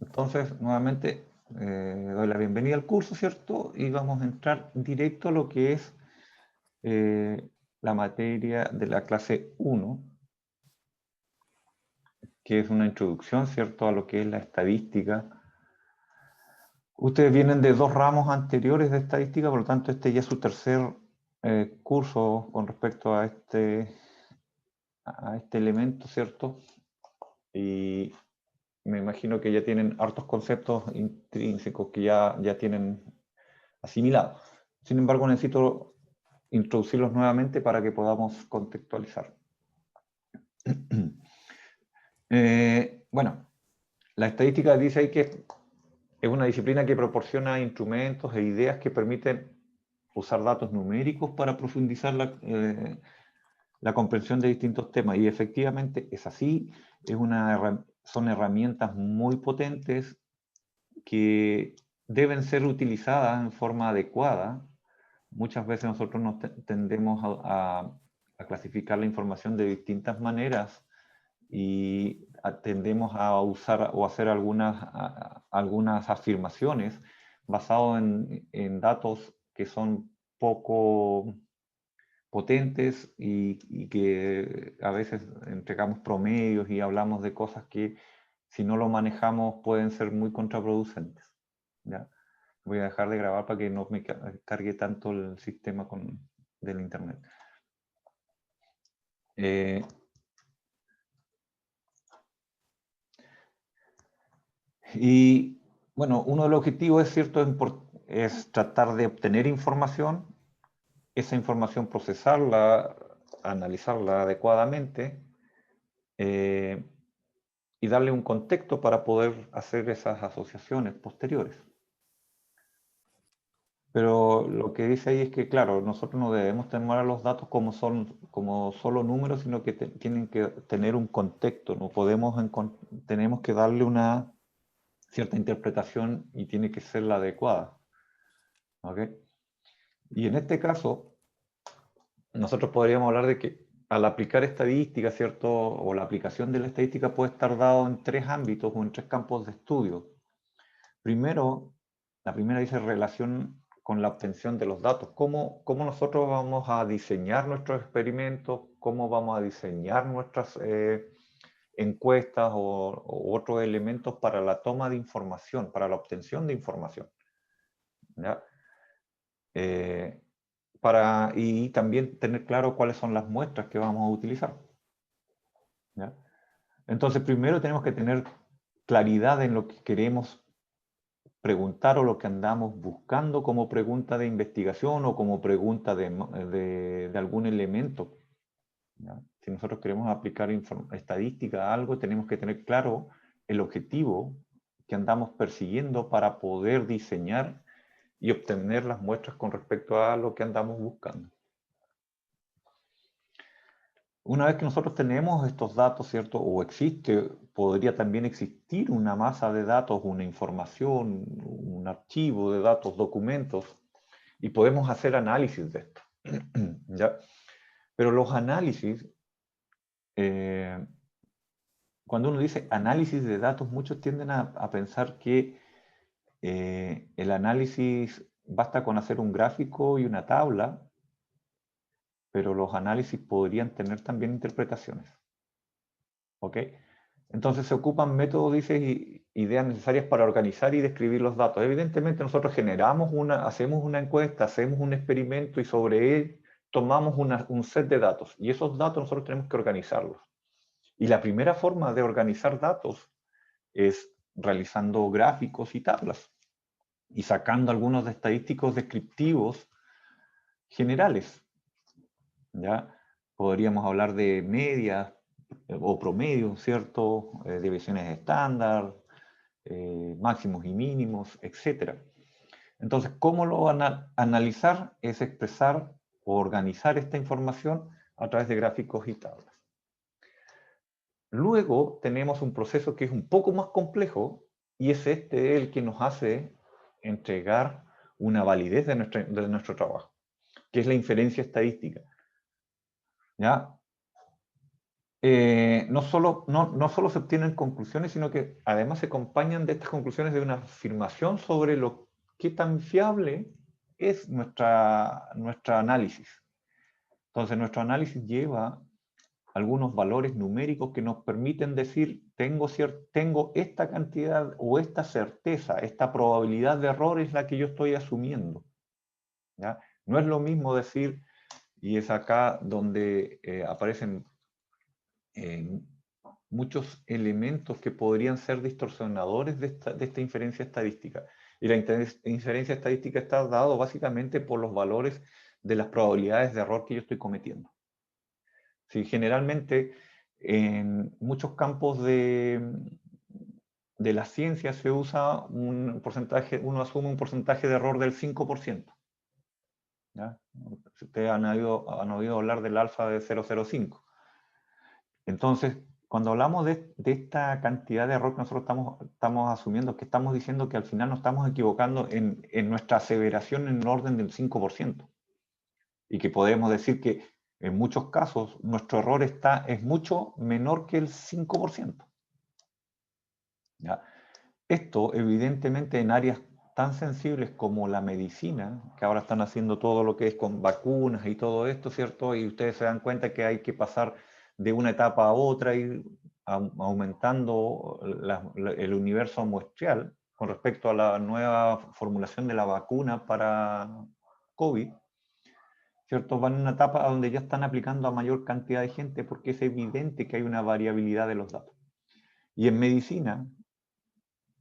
Entonces, nuevamente, doy la bienvenida al curso, ¿cierto? Y vamos a entrar directo a lo que es la materia de la clase 1, que es una introducción, ¿cierto?, a lo que es la estadística. Ustedes vienen de 2 ramos anteriores de estadística, por lo tanto, este ya es su tercer curso con respecto a este elemento, ¿cierto? Y me imagino que ya tienen hartos conceptos intrínsecos que ya tienen asimilados. Sin embargo, necesito introducirlos nuevamente para que podamos contextualizar. Bueno, la estadística dice ahí que es una disciplina que proporciona instrumentos e ideas que permiten usar datos numéricos para profundizar la comprensión de distintos temas. Y efectivamente es así, son herramientas muy potentes que deben ser utilizadas en forma adecuada. Muchas veces nosotros tendemos a clasificar la información de distintas maneras y tendemos a usar o hacer algunas afirmaciones basadas en datos que son poco potentes y que a veces entregamos promedios y hablamos de cosas que si no lo manejamos pueden ser muy contraproducentes. ¿Ya? Voy a dejar de grabar para que no me cargue tanto el sistema del internet. Y bueno, uno de los objetivos es cierto, es tratar de obtener información, esa información procesarla, analizarla adecuadamente y darle un contexto para poder hacer esas asociaciones posteriores. Pero lo que dice ahí es que, claro, nosotros no debemos tomar los datos como solo números, sino que tienen que tener un contexto. No podemos tenemos que darle una cierta interpretación y tiene que ser la adecuada. ¿Ok? Y en este caso, nosotros podríamos hablar de que al aplicar estadística, ¿cierto? O la aplicación de la estadística puede estar dado en 3 ámbitos o en 3 campos de estudio. Primero, la primera dice relación con la obtención de los datos. ¿Cómo nosotros vamos a diseñar nuestros experimentos? ¿Cómo vamos a diseñar nuestras encuestas o otros elementos para la toma de información, para la obtención de información? ¿Ya? Y también tener claro cuáles son las muestras que vamos a utilizar. ¿Ya? Entonces, primero tenemos que tener claridad en lo que queremos preguntar o lo que andamos buscando como pregunta de investigación o como pregunta de algún elemento. ¿Ya? Si nosotros queremos aplicar estadística a algo, tenemos que tener claro el objetivo que andamos persiguiendo para poder diseñar y obtener las muestras con respecto a lo que andamos buscando. Una vez que nosotros tenemos estos datos, ¿cierto? O podría también existir una masa de datos, una información, un archivo de datos, documentos, y podemos hacer análisis de esto. ¿Ya? Pero los análisis, cuando uno dice análisis de datos, muchos tienden a pensar que el análisis basta con hacer un gráfico y una tabla, pero los análisis podrían tener también interpretaciones. ¿Ok? Entonces se ocupan métodos, dice, y ideas necesarias para organizar y describir los datos. Evidentemente nosotros hacemos una encuesta, hacemos un experimento y sobre él tomamos un set de datos. Y esos datos nosotros tenemos que organizarlos. Y la primera forma de organizar datos es realizando gráficos y tablas y sacando algunos estadísticos descriptivos generales. ¿Ya? Podríamos hablar de medias o promedios, ¿cierto? Divisiones estándar, máximos y mínimos, etc. Entonces, ¿cómo lo van a analizar? Es expresar o organizar esta información a través de gráficos y tablas. Luego tenemos un proceso que es un poco más complejo y es el que nos hace entregar una validez de nuestro trabajo, que es la inferencia estadística. ¿Ya? no solo se obtienen conclusiones, sino que además se acompañan de estas conclusiones de una afirmación sobre qué tan fiable es nuestra análisis. Entonces, nuestro análisis lleva algunos valores numéricos que nos permiten decir, tengo esta cantidad o esta certeza, esta probabilidad de error es la que yo estoy asumiendo. ¿Ya? No es lo mismo decir, y es acá donde aparecen muchos elementos que podrían ser distorsionadores de esta inferencia estadística. Y la inferencia estadística está dado básicamente por los valores de las probabilidades de error que yo estoy cometiendo. Sí, generalmente en muchos campos de la ciencia se usa un porcentaje, uno asume un porcentaje de error del 5%. ¿Ya? Si ustedes han oído hablar del alfa de 0,05. Entonces, cuando hablamos de esta cantidad de error que nosotros estamos asumiendo, que estamos diciendo que al final nos estamos equivocando en nuestra aseveración en el orden del 5%. Y que podemos decir que en muchos casos nuestro error es mucho menor que el 5%. ¿Ya? Esto, evidentemente, en áreas tan sensibles como la medicina, que ahora están haciendo todo lo que es con vacunas y todo esto, ¿cierto? Y ustedes se dan cuenta que hay que pasar de una etapa a otra y aumentando el universo muestral con respecto a la nueva formulación de la vacuna para COVID, ¿cierto? Van en una etapa donde ya están aplicando a mayor cantidad de gente porque es evidente que hay una variabilidad de los datos. Y en medicina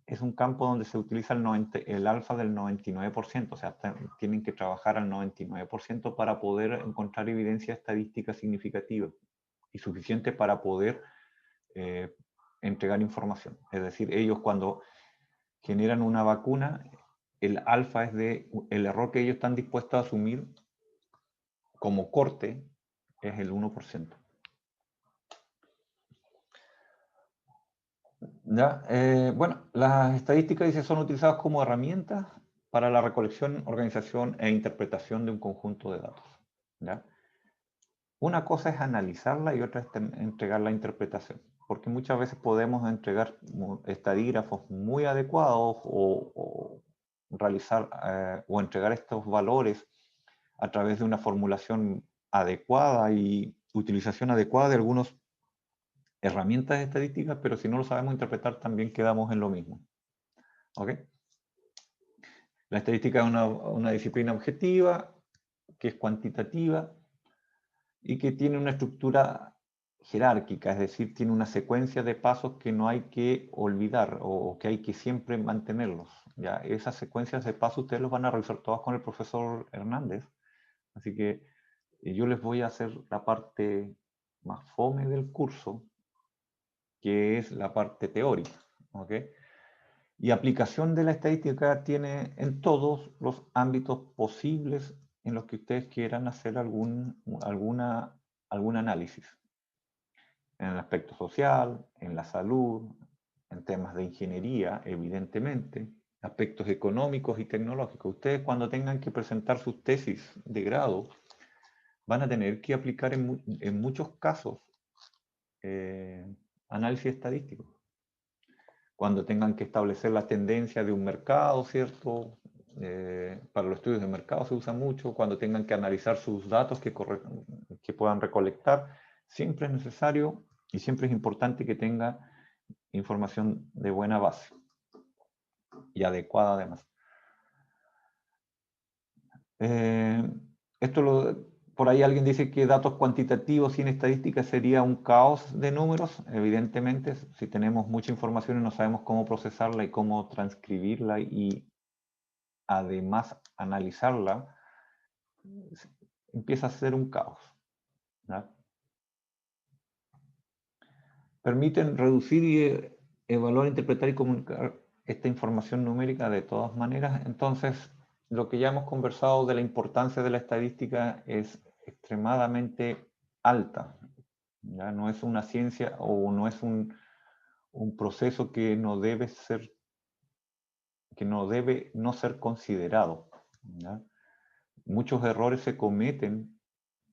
es un campo donde se utiliza el alfa del 99%, o sea, tienen que trabajar al 99% para poder encontrar evidencia estadística significativa y suficiente para poder entregar información. Es decir, ellos cuando generan una vacuna, el alfa es el error que ellos están dispuestos a asumir como corte es el 1%. ¿Ya? Bueno, las estadísticas dice, son utilizadas como herramientas para la recolección, organización e interpretación de un conjunto de datos. ¿Ya? Una cosa es analizarla y otra es entregar la interpretación, porque muchas veces podemos entregar estadígrafos muy adecuados o realizar o entregar estos valores a través de una formulación adecuada y utilización adecuada de algunos herramientas estadísticas, pero si no lo sabemos interpretar también quedamos en lo mismo. ¿Ok? La estadística es una disciplina objetiva, que es cuantitativa y que tiene una estructura jerárquica, es decir, tiene una secuencia de pasos que no hay que olvidar o que hay que siempre mantenerlos. ¿Ya? Esas secuencias de pasos ustedes los van a revisar todas con el profesor Hernández, así que yo les voy a hacer la parte más fome del curso, que es la parte teórica. ¿Ok? Y aplicación de la estadística tiene en todos los ámbitos posibles en los que ustedes quieran hacer algún análisis. En el aspecto social, en la salud, en temas de ingeniería, evidentemente, aspectos económicos y tecnológicos. Ustedes cuando tengan que presentar sus tesis de grado, van a tener que aplicar en muchos casos análisis estadístico. Cuando tengan que establecer la tendencia de un mercado, ¿cierto? Para los estudios de mercado se usa mucho. Cuando tengan que analizar sus datos que puedan recolectar, siempre es necesario y siempre es importante que tenga información de buena base y adecuada además. Por ahí alguien dice que datos cuantitativos sin estadística sería un caos de números. Evidentemente, si tenemos mucha información y no sabemos cómo procesarla y cómo transcribirla y además analizarla, empieza a ser un caos. ¿Ya? Permiten reducir y evaluar, interpretar y comunicar esta información numérica de todas maneras. Entonces, lo que ya hemos conversado de la importancia de la estadística es extremadamente alta. ¿Ya? No es una ciencia o no es un proceso que no debe no ser considerado. ¿Ya? Muchos errores se cometen,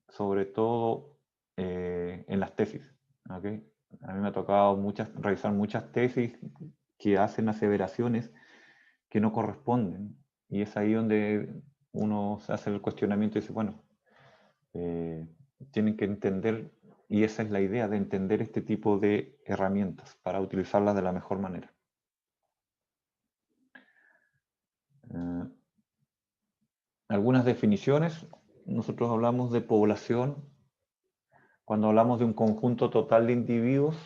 sobre todo en las tesis. ¿ok? A mí me ha tocado revisar muchas tesis que hacen aseveraciones que no corresponden. Y es ahí donde uno se hace el cuestionamiento y dice, bueno, tienen que entender, y esa es la idea, de entender este tipo de herramientas para utilizarlas de la mejor manera. Algunas definiciones. Nosotros hablamos de población cuando hablamos de un conjunto total de individuos,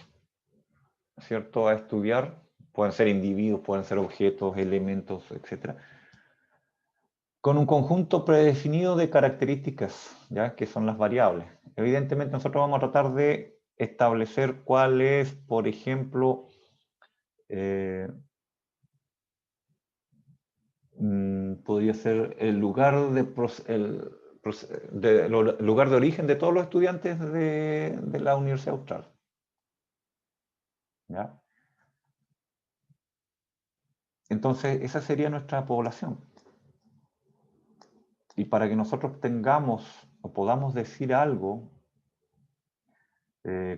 ¿cierto?, a estudiar. Pueden ser individuos, pueden ser objetos, elementos, etc. Con un conjunto predefinido de características, ¿ya?, que son las variables. Evidentemente nosotros vamos a tratar de establecer cuál es, por ejemplo, podría ser el lugar lugar de origen de todos los estudiantes de la Universidad Austral. ¿Ya? Entonces, esa sería nuestra población. Y para que nosotros tengamos o podamos decir algo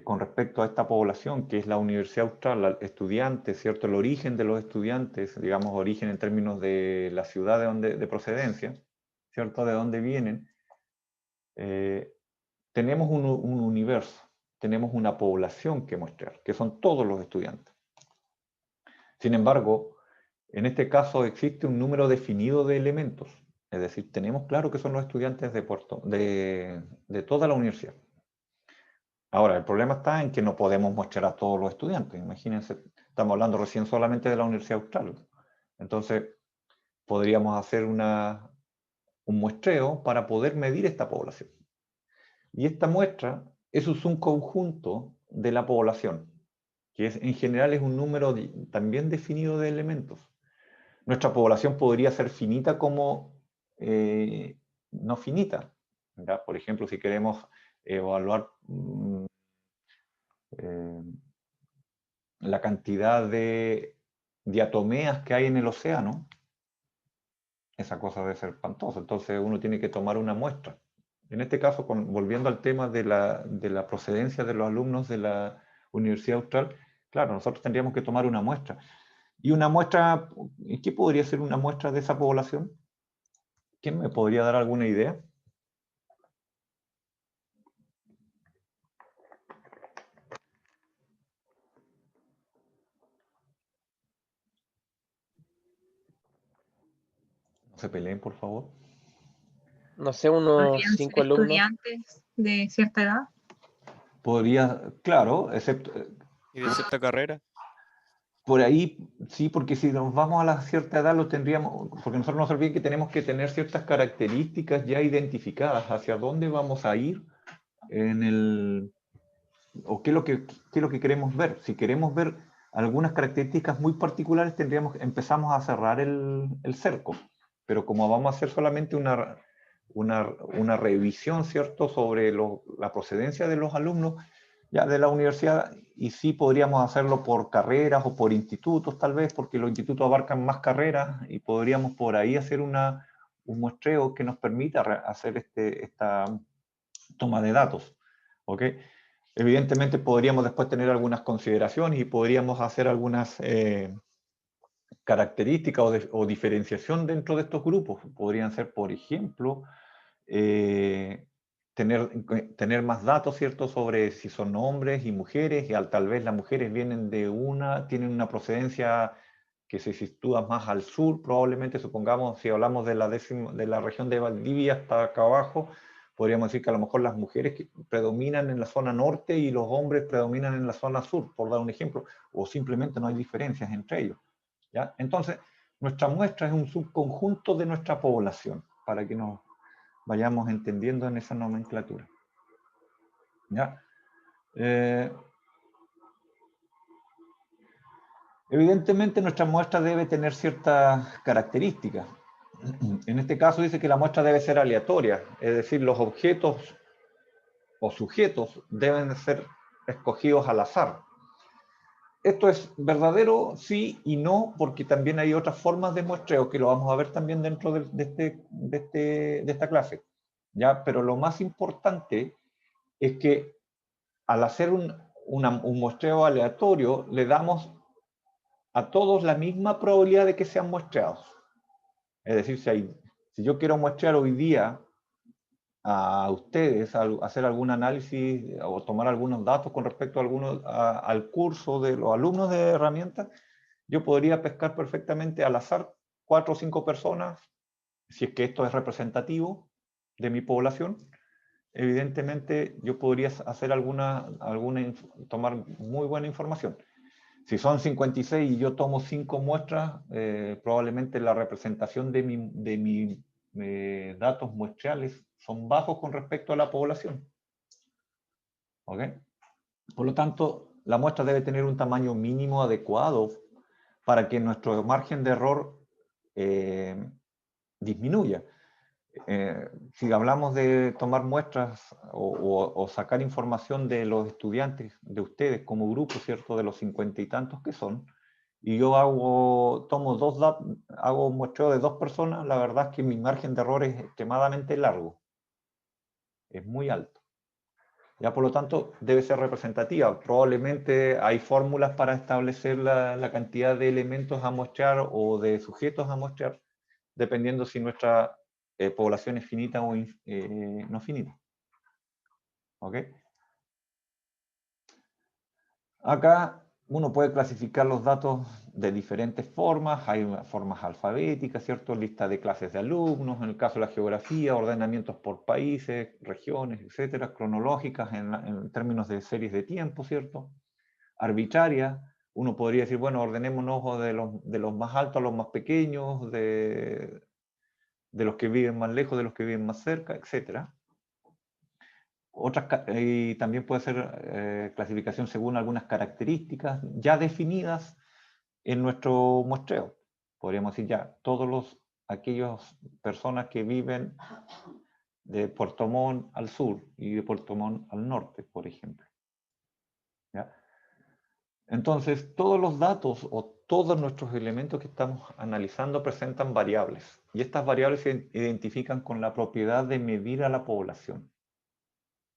con respecto a esta población, que es la Universidad Austral, estudiantes, ¿cierto? El origen de los estudiantes, digamos, origen en términos de la ciudad de procedencia, ¿cierto? De dónde vienen. Tenemos un universo, tenemos una población que mostrar, que son todos los estudiantes. Sin embargo, en este caso existe un número definido de elementos, es decir, tenemos claro que son los estudiantes de toda la universidad. Ahora, el problema está en que no podemos mostrar a todos los estudiantes. Imagínense, estamos hablando recién solamente de la Universidad Austral. Entonces, podríamos hacer un muestreo para poder medir esta población. Y esta muestra es un conjunto de la población, que en general es un número también definido de elementos. Nuestra población podría ser finita como no finita, ¿verdad? Por ejemplo, si queremos evaluar la cantidad de diatomeas que hay en el océano, esa cosa debe ser espantosa. Entonces uno tiene que tomar una muestra. En este caso, volviendo al tema de la procedencia de los alumnos de la Universidad Austral, claro, nosotros tendríamos que tomar una muestra. ¿Y una muestra, qué podría ser una muestra de esa población? ¿Quién me podría dar alguna idea? No se peleen, por favor. No sé, unos ¿Podrían 5 ser alumnos. estudiantes de cierta edad? Podría, claro, excepto... ¿Y de cierta carrera? Por ahí, sí, porque si nos vamos a la cierta edad lo tendríamos, porque nosotros nos olvidemos que tenemos que tener ciertas características ya identificadas hacia dónde vamos a ir en el, o qué es lo que queremos ver. Si queremos ver algunas características muy particulares, empezamos a cerrar el cerco. Pero como vamos a hacer solamente una revisión, ¿cierto?, sobre la procedencia de los alumnos ya de la universidad, y sí podríamos hacerlo por carreras o por institutos tal vez, porque los institutos abarcan más carreras y podríamos por ahí hacer un muestreo que nos permita hacer esta toma de datos. ¿Ok? Evidentemente podríamos después tener algunas consideraciones y podríamos hacer algunas características o diferenciación dentro de estos grupos. Podrían ser, por ejemplo, tener más datos, ¿cierto?, sobre si son hombres y mujeres, y tal vez las mujeres tienen una procedencia que se sitúa más al sur, probablemente, supongamos, si hablamos de la región de Valdivia hasta acá abajo, podríamos decir que a lo mejor las mujeres que predominan en la zona norte y los hombres predominan en la zona sur, por dar un ejemplo, o simplemente no hay diferencias entre ellos, ¿ya? Entonces, nuestra muestra es un subconjunto de nuestra población, para que nos vayamos entendiendo en esa nomenclatura. ¿Ya? Evidentemente nuestra muestra debe tener ciertas características. En este caso dice que la muestra debe ser aleatoria, es decir, los objetos o sujetos deben ser escogidos al azar. Esto es verdadero, sí y no, porque también hay otras formas de muestreo que lo vamos a ver también dentro de esta clase. ¿Ya? Pero lo más importante es que al hacer un muestreo aleatorio, le damos a todos la misma probabilidad de que sean muestreados. Es decir, si yo quiero muestrear hoy día a ustedes, hacer algún análisis o tomar algunos datos con respecto a al curso de los alumnos de herramientas, yo podría pescar perfectamente al azar 4 o 5 personas, si es que esto es representativo de mi población. Evidentemente yo podría hacer tomar muy buena información. Si son 56 y yo tomo 5 muestras, probablemente la representación de mis datos muestrales son bajos con respecto a la población. ¿Ok? Por lo tanto, la muestra debe tener un tamaño mínimo adecuado para que nuestro margen de error disminuya. Si hablamos de tomar muestras o sacar información de los estudiantes, de ustedes como grupo, ¿cierto? De los 50 y tantos que son, y yo hago un muestreo de 2 personas, la verdad es que mi margen de error es extremadamente largo. Es muy alto. Ya por lo tanto, debe ser representativa. Probablemente hay fórmulas para establecer la cantidad de elementos a muestrear o de sujetos a muestrear, dependiendo si nuestra población es finita o no finita. ¿Ok? Acá uno puede clasificar los datos de diferentes formas. Hay formas alfabéticas, ¿cierto? Lista de clases de alumnos, en el caso de la geografía, ordenamientos por países, regiones, etcétera, cronológicas en términos de series de tiempo, ¿cierto? Arbitraria, uno podría decir, bueno, ordenémonos de los más altos a los más pequeños, de los que viven más lejos, de los que viven más cerca, etcétera. Y también puede ser clasificación según algunas características ya definidas en nuestro muestreo. Podríamos decir ya, aquellas personas que viven de Puerto Montt al sur y de Puerto Montt al norte, por ejemplo. ¿Ya? Entonces, todos los datos o todos nuestros elementos que estamos analizando presentan variables. Y estas variables se identifican con la propiedad de medir a la población.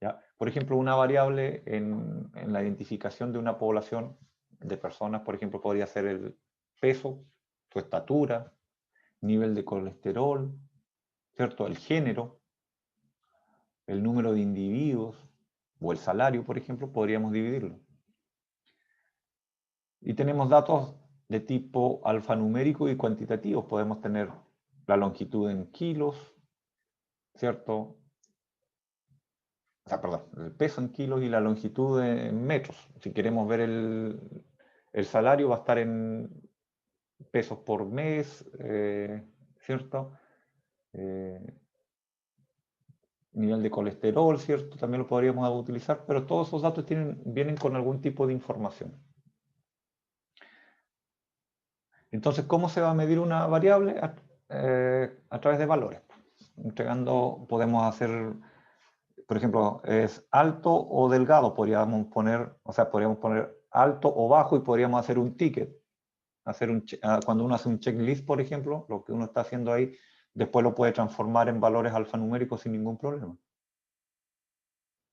¿Ya? Por ejemplo, una variable en la identificación de una población de personas, por ejemplo, podría ser el peso, su estatura, nivel de colesterol, ¿cierto? El género, el número de individuos o el salario, por ejemplo, podríamos dividirlo. Y tenemos datos de tipo alfanumérico y cuantitativos. Podemos tener la longitud en kilos, ¿cierto? O sea, perdón, el peso en kilos y la longitud en metros. Si queremos ver el salario, va a estar en pesos por mes, ¿cierto? Nivel de colesterol, ¿cierto? También lo podríamos utilizar, pero todos esos datos vienen con algún tipo de información. Entonces, ¿cómo se va a medir una variable? A través de valores. Podemos hacer, por ejemplo, es alto o delgado, podríamos poner alto o bajo y podríamos hacer un ticket. Cuando uno hace un checklist, por ejemplo, lo que uno está haciendo ahí, después lo puede transformar en valores alfanuméricos sin ningún problema.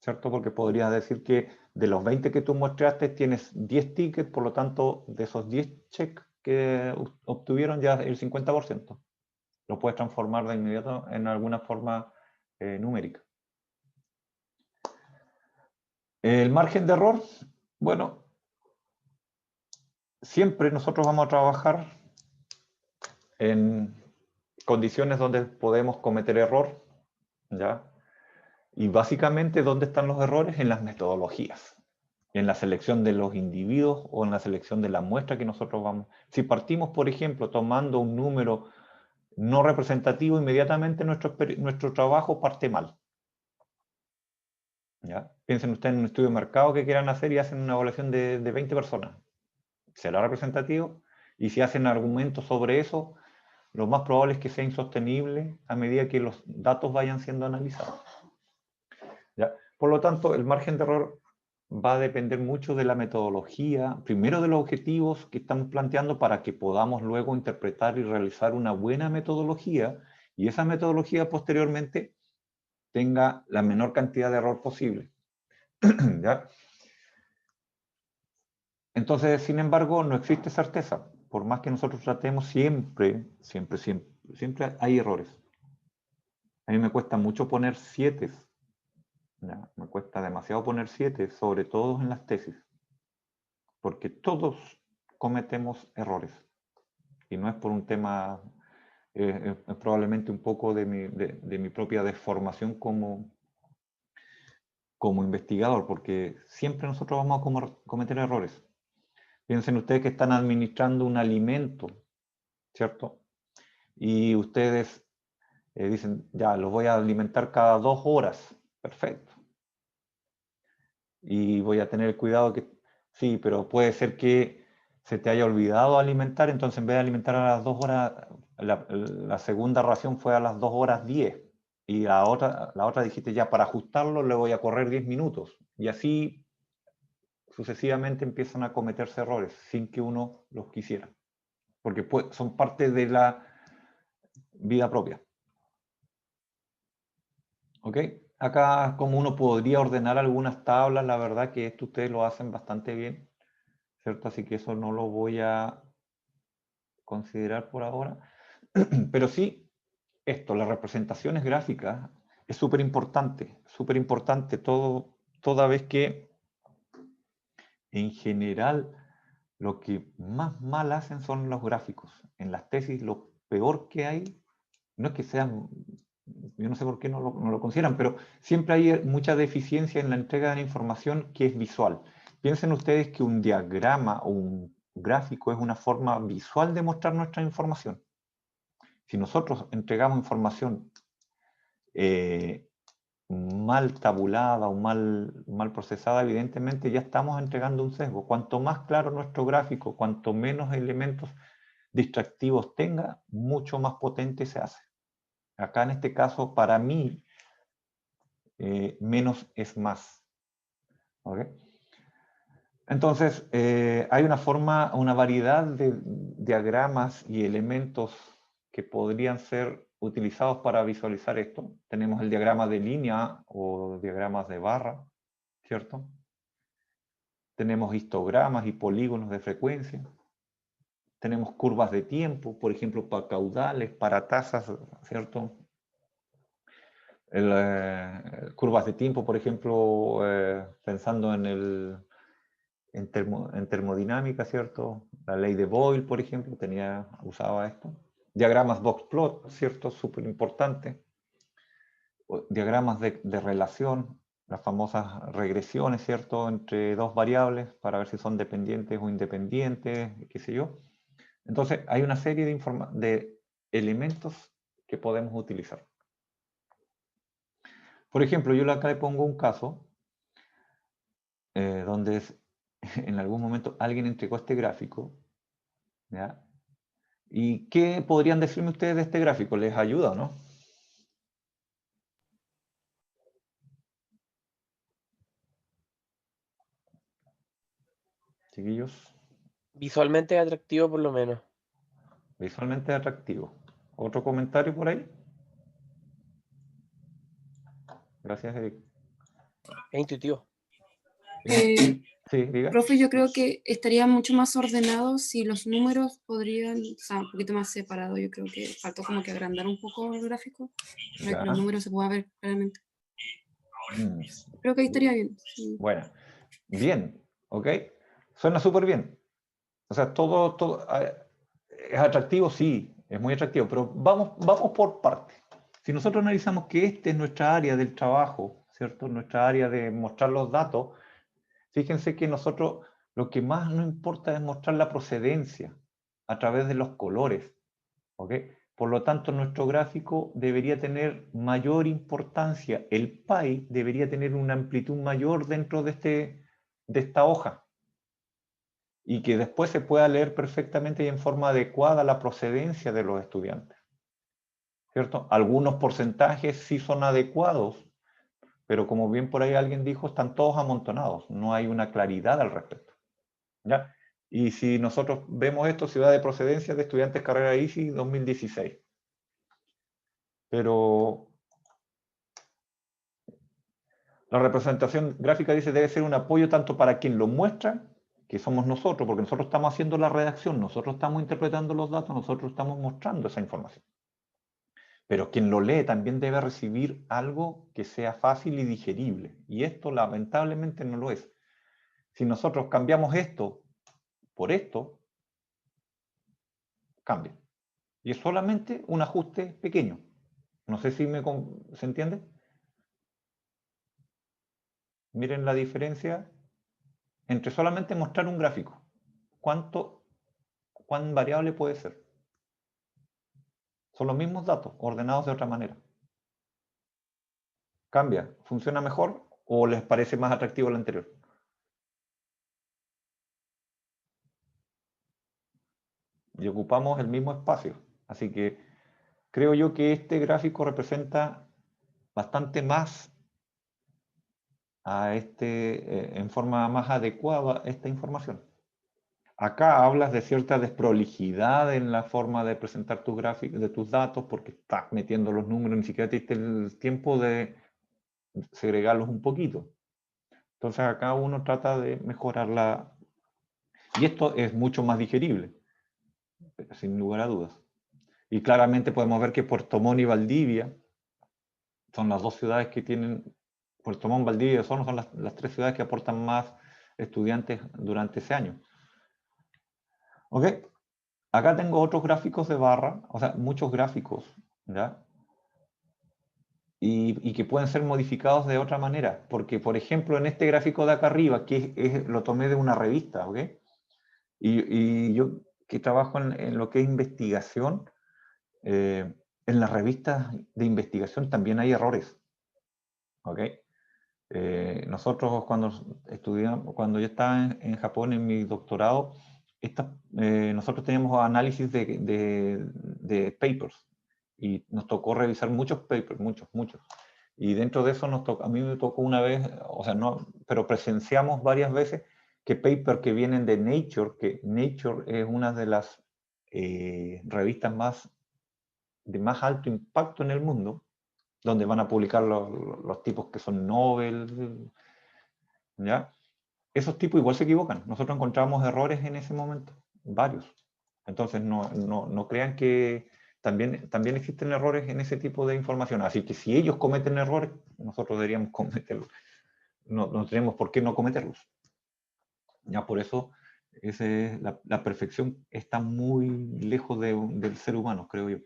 ¿Cierto? Porque podrías decir que de los 20 que tú mostraste tienes 10 tickets, por lo tanto, de esos 10 checks que obtuvieron ya el 50%. Lo puedes transformar de inmediato en alguna forma numérica. El margen de error, bueno, siempre nosotros vamos a trabajar en condiciones donde podemos cometer error, ¿ya? Y básicamente, ¿dónde están los errores? En las metodologías, en la selección de los individuos o en la selección de la muestra que nosotros vamos. Si partimos, por ejemplo, tomando un número no representativo, inmediatamente nuestro trabajo parte mal. ¿Ya? Piensen ustedes en un estudio de mercado que quieran hacer y hacen una evaluación de 20 personas. ¿Será representativo? Y si hacen argumentos sobre eso, lo más probable es que sea insostenible a medida que los datos vayan siendo analizados. ¿Ya? Por lo tanto, el margen de error va a depender mucho de la metodología, primero de los objetivos que estamos planteando para que podamos luego interpretar y realizar una buena metodología y esa metodología posteriormente tenga la menor cantidad de error posible. ¿Ya? Entonces, sin embargo, no existe certeza. Por más que nosotros tratemos, siempre hay errores. A mí me cuesta mucho poner 7. Me cuesta demasiado poner 7, sobre todo en las tesis. Porque todos cometemos errores. Y no es por un tema, es probablemente un poco de mi propia deformación como investigador, porque siempre nosotros vamos a cometer errores. Piensen ustedes que están administrando un alimento, ¿cierto? Y ustedes dicen, ya, los voy a alimentar cada 2 horas. Perfecto. Y voy a tener cuidado que, sí, pero puede ser que se te haya olvidado alimentar, entonces en vez de alimentar a las 2 horas, la segunda ración fue a las 2 horas 10. Y la otra dijiste, ya, para ajustarlo le voy a correr 10 minutos. Y así sucesivamente empiezan a cometerse errores sin que uno los quisiera. Porque son parte de la vida propia. ¿Ok? Acá, como uno podría ordenar algunas tablas, la verdad que esto ustedes lo hacen bastante bien, ¿cierto? Así que eso no lo voy a considerar por ahora. Pero sí, esto, las representaciones gráficas, es súper importante toda vez que en general lo que más mal hacen son los gráficos. En las tesis lo peor que hay, no es que sean, yo no sé por qué no lo consideran, pero siempre hay mucha deficiencia en la entrega de la información que es visual. Piensen ustedes que un diagrama o un gráfico es una forma visual de mostrar nuestra información. Si nosotros entregamos información mal tabulada o mal procesada, evidentemente ya estamos entregando un sesgo. Cuanto más claro nuestro gráfico, cuanto menos elementos distractivos tenga, mucho más potente se hace. Acá en este caso, para mí, menos es más. ¿Okay? Entonces, hay una variedad de diagramas y elementos que podrían ser utilizados para visualizar esto. Tenemos el diagrama de línea o diagramas de barra, ¿cierto? Tenemos histogramas y polígonos de frecuencia. Tenemos curvas de tiempo, por ejemplo, para caudales, para tasas, ¿cierto? Curvas de tiempo, por ejemplo, pensando en termodinámica, ¿cierto? La ley de Boyle, por ejemplo, usaba esto. Diagramas box-plot, ¿cierto? Súper importante. Diagramas de relación, las famosas regresiones, ¿cierto? Entre dos variables para ver si son dependientes o independientes, qué sé yo. Entonces, hay una serie de elementos que podemos utilizar. Por ejemplo, yo acá le pongo un caso donde en algún momento alguien entregó este gráfico, ¿ya? ¿Y qué podrían decirme ustedes de este gráfico? ¿Les ayuda o no? Chiquillos. Visualmente atractivo por lo menos. Visualmente atractivo. ¿Otro comentario por ahí? Gracias, Eric. Es intuitivo. Sí, diga. Profe, yo creo que estaría mucho más ordenado si los números podrían, o sea, un poquito más separados. Yo creo que faltó como que agrandar un poco el gráfico para Ya. que los números se puedan ver claramente. Mm. Creo que ahí estaría bien. Sí. Bueno, bien, ¿ok? Suena súper bien. O sea, todo es atractivo, sí, es muy atractivo, pero vamos por partes. Si nosotros analizamos que esta es nuestra área del trabajo, ¿cierto? Nuestra área de mostrar los datos, fíjense que nosotros lo que más nos importa es mostrar la procedencia a través de los colores, ¿ok? Por lo tanto, nuestro gráfico debería tener mayor importancia. El pie debería tener una amplitud mayor dentro de esta hoja y que después se pueda leer perfectamente y en forma adecuada la procedencia de los estudiantes, ¿cierto? Algunos porcentajes sí son adecuados, pero como bien por ahí alguien dijo, están todos amontonados, no hay una claridad al respecto, ¿ya? Y si nosotros vemos esto, ciudad de procedencia de estudiantes carrera ICI 2016. Pero la representación gráfica dice debe ser un apoyo tanto para quien lo muestra que somos nosotros, porque nosotros estamos haciendo la redacción, nosotros estamos interpretando los datos, nosotros estamos mostrando esa información. Pero quien lo lee también debe recibir algo que sea fácil y digerible. Y esto lamentablemente no lo es. Si nosotros cambiamos esto por esto, cambia. Y es solamente un ajuste pequeño. No sé si se entiende. Miren la diferencia entre solamente mostrar un gráfico. ¿Cuán variable puede ser? Son los mismos datos, ordenados de otra manera. ¿Cambia? ¿Funciona mejor o les parece más atractivo el anterior? Y ocupamos el mismo espacio. Así que creo yo que este gráfico representa bastante más en forma más adecuada esta información. Acá hablas de cierta desprolijidad en la forma de presentar tus gráficos, de tus datos, porque estás metiendo los números, ni siquiera te diste el tiempo de segregarlos un poquito. Entonces acá uno trata de mejorarla. Y esto es mucho más digerible, sin lugar a dudas. Y claramente podemos ver que Puerto Montt y Valdivia son las dos ciudades que tienen, Puerto Montt, Valdivia y Osorno son las tres ciudades que aportan más estudiantes durante ese año. ¿Ok? Acá tengo otros gráficos de barra, o sea, muchos gráficos, ¿ya? Y que pueden ser modificados de otra manera, porque por ejemplo en este gráfico de acá arriba, que lo tomé de una revista, ¿ok? Y yo que trabajo en lo que es investigación, en las revistas de investigación también hay errores, ¿ok? Nosotros cuando yo estaba en Japón en mi doctorado, nosotros teníamos análisis de papers y nos tocó revisar muchos papers, muchos. Y dentro de eso a mí me tocó una vez, o sea, no, pero presenciamos varias veces que papers que vienen de Nature, que Nature es una de las revistas de más alto impacto en el mundo, donde van a publicar los tipos que son Nobel, ¿ya? Esos tipos igual se equivocan. Nosotros encontramos errores en ese momento, varios. Entonces no crean que también existen errores en ese tipo de información. Así que si ellos cometen errores, nosotros deberíamos cometerlos. No tenemos por qué no cometerlos. Ya por eso la perfección está muy lejos del ser humano, creo yo.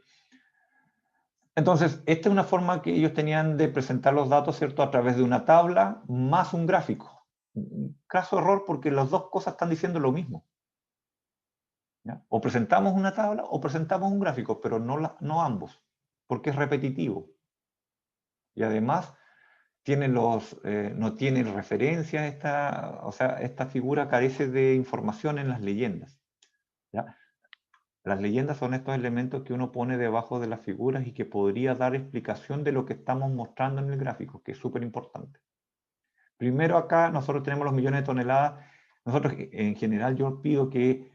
Entonces, esta es una forma que ellos tenían de presentar los datos, ¿cierto? A través de una tabla más un gráfico. Caso error porque las dos cosas están diciendo lo mismo. ¿Ya? O presentamos una tabla o presentamos un gráfico, pero no ambos, porque es repetitivo. Y además no tiene referencia, esta figura carece de información en las leyendas. ¿Ya? Las leyendas son estos elementos que uno pone debajo de las figuras y que podría dar explicación de lo que estamos mostrando en el gráfico, que es súper importante. Primero acá nosotros tenemos los millones de toneladas. Nosotros en general yo pido que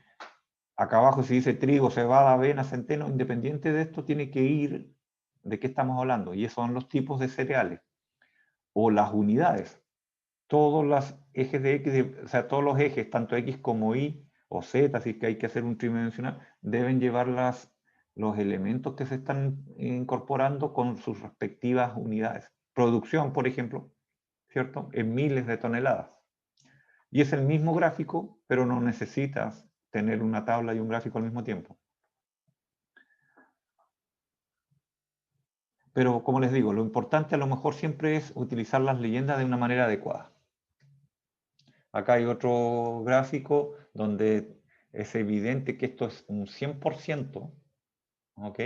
acá abajo se dice trigo, cebada, avena, centeno, independiente de esto tiene que ir de qué estamos hablando. Y esos son los tipos de cereales o las unidades. Todos los ejes de X, o sea, todos los ejes, tanto X como Y, o Z, si es que hay que hacer un tridimensional, deben llevar los elementos que se están incorporando con sus respectivas unidades. Producción, por ejemplo, ¿cierto? En miles de toneladas. Y es el mismo gráfico, pero no necesitas tener una tabla y un gráfico al mismo tiempo. Pero como les digo, lo importante a lo mejor siempre es utilizar las leyendas de una manera adecuada. Acá hay otro gráfico donde es evidente que esto es un 100%, ¿ok?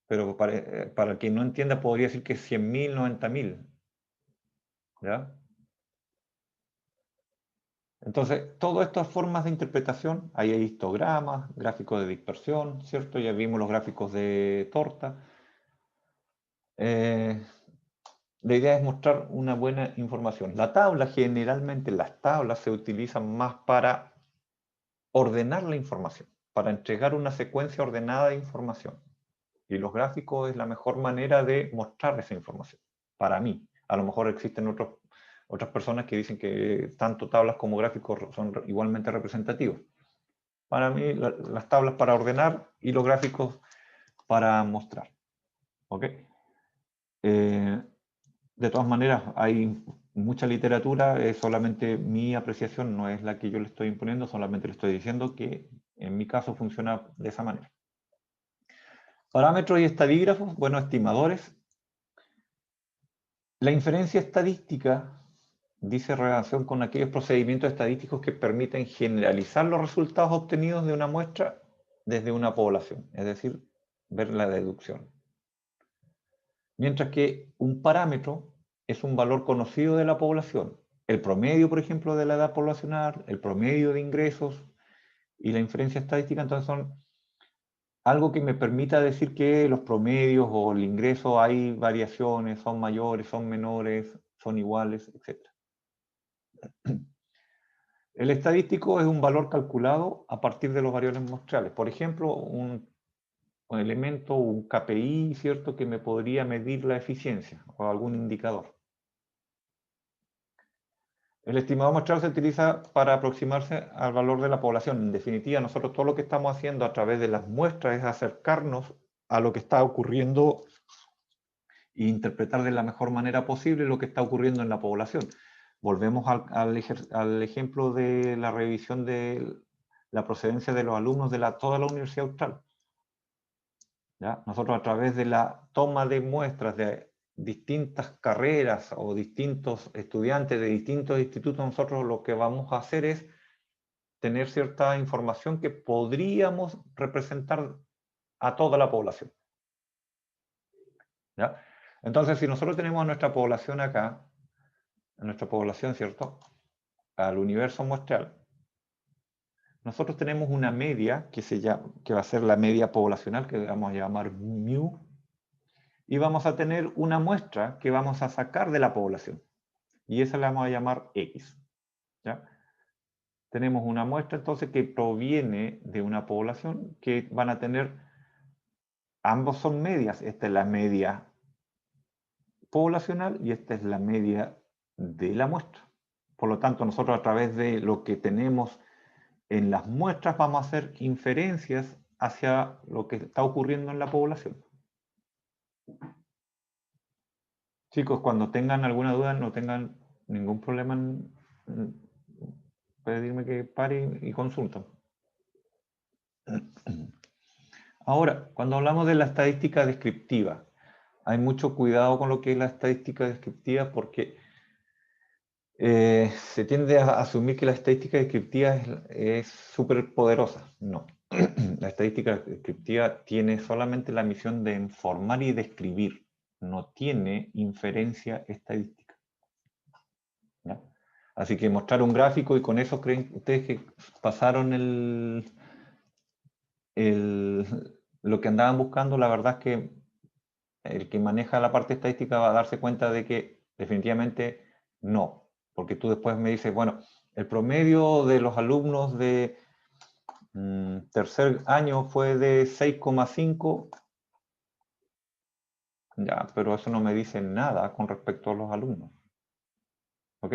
Pero para quien no entienda podría decir que es 100.000, 90.000, ¿ya? Entonces, todas estas formas de interpretación, ahí hay histogramas, gráficos de dispersión, ¿cierto? Ya vimos los gráficos de torta. La idea es mostrar una buena información. La tabla, generalmente las tablas se utilizan más para ordenar la información, para entregar una secuencia ordenada de información. Y los gráficos es la mejor manera de mostrar esa información, para mí. A lo mejor existen otras personas que dicen que tanto tablas como gráficos son igualmente representativos. Para mí, las tablas para ordenar y los gráficos para mostrar. ¿Ok? De todas maneras, hay mucha literatura, es solamente mi apreciación, no es la que yo le estoy imponiendo, solamente le estoy diciendo que en mi caso funciona de esa manera. Parámetros y estadígrafos, bueno, estimadores. La inferencia estadística dice relación con aquellos procedimientos estadísticos que permiten generalizar los resultados obtenidos de una muestra desde una población, es decir, ver la deducción. Mientras que un parámetro es un valor conocido de la población. El promedio, por ejemplo, de la edad poblacional, el promedio de ingresos y la inferencia estadística, entonces son algo que me permita decir que los promedios o el ingreso hay variaciones, son mayores, son menores, son iguales, etc. El estadístico es un valor calculado a partir de los variables muestrales. Por ejemplo, un elemento, un KPI, ¿cierto?, que me podría medir la eficiencia o algún indicador. El estimado muestral se utiliza para aproximarse al valor de la población. En definitiva, nosotros todo lo que estamos haciendo a través de las muestras es acercarnos a lo que está ocurriendo e interpretar de la mejor manera posible lo que está ocurriendo en la población. Volvemos al ejemplo de la revisión de la procedencia de los alumnos de toda la Universidad Austral. ¿Ya? Nosotros a través de la toma de muestras de distintas carreras o distintos estudiantes de distintos institutos, nosotros lo que vamos a hacer es tener cierta información que podríamos representar a toda la población. ¿Ya? Entonces, si nosotros tenemos a nuestra población acá, a nuestra población, ¿cierto?, al universo muestral, nosotros tenemos una media que va a ser la media poblacional, que vamos a llamar mu, y vamos a tener una muestra que vamos a sacar de la población. Y esa la vamos a llamar X. ¿Ya? Tenemos una muestra entonces que proviene de una población que van a tener, ambos son medias. Esta es la media poblacional y esta es la media de la muestra. Por lo tanto, nosotros a través de lo que tenemos en las muestras vamos a hacer inferencias hacia lo que está ocurriendo en la población. Chicos, cuando tengan alguna duda, no tengan ningún problema en pedirme que pare y consulten. Ahora, cuando hablamos de la estadística descriptiva, hay mucho cuidado con lo que es la estadística descriptiva porque se tiende a asumir que la estadística descriptiva es súper poderosa. No. La estadística descriptiva tiene solamente la misión de informar y describir. No tiene inferencia estadística. ¿Ya? Así que mostrar un gráfico y con eso creen ustedes que pasaron lo que andaban buscando. La verdad es que el que maneja la parte estadística va a darse cuenta de que definitivamente no. Porque tú después me dices, bueno, el promedio de los alumnos de tercer año fue de 6,5. Ya, pero eso no me dice nada con respecto a los alumnos. ¿Ok?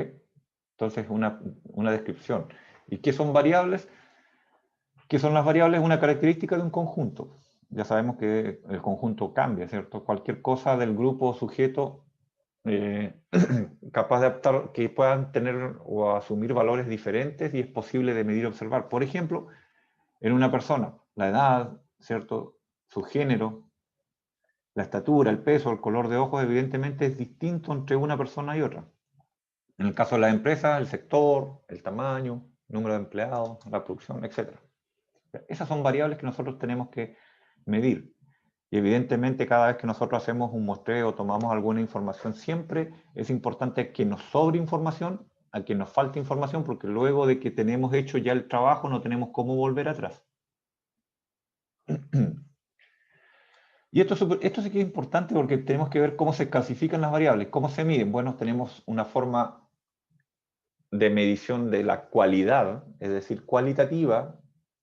Entonces, una descripción. ¿Y qué son variables? ¿Qué son las variables? Una característica de un conjunto. Ya sabemos que el conjunto cambia, ¿cierto? Cualquier cosa del grupo o sujeto capaz de adaptar, que puedan tener o asumir valores diferentes y es posible de medir y observar. Por ejemplo, en una persona, la edad, ¿cierto? Su género, la estatura, el peso, el color de ojos, evidentemente es distinto entre una persona y otra. En el caso de las empresas, el sector, el tamaño, número de empleados, la producción, etc. Esas son variables que nosotros tenemos que medir. Y evidentemente cada vez que nosotros hacemos un muestreo o tomamos alguna información, siempre es importante que nos sobre información, a que nos falte información, porque luego de que tenemos hecho ya el trabajo no tenemos cómo volver atrás. Y esto sí que es importante porque tenemos que ver cómo se clasifican las variables, cómo se miden. Bueno, tenemos una forma de medición de la cualidad, es decir, cualitativa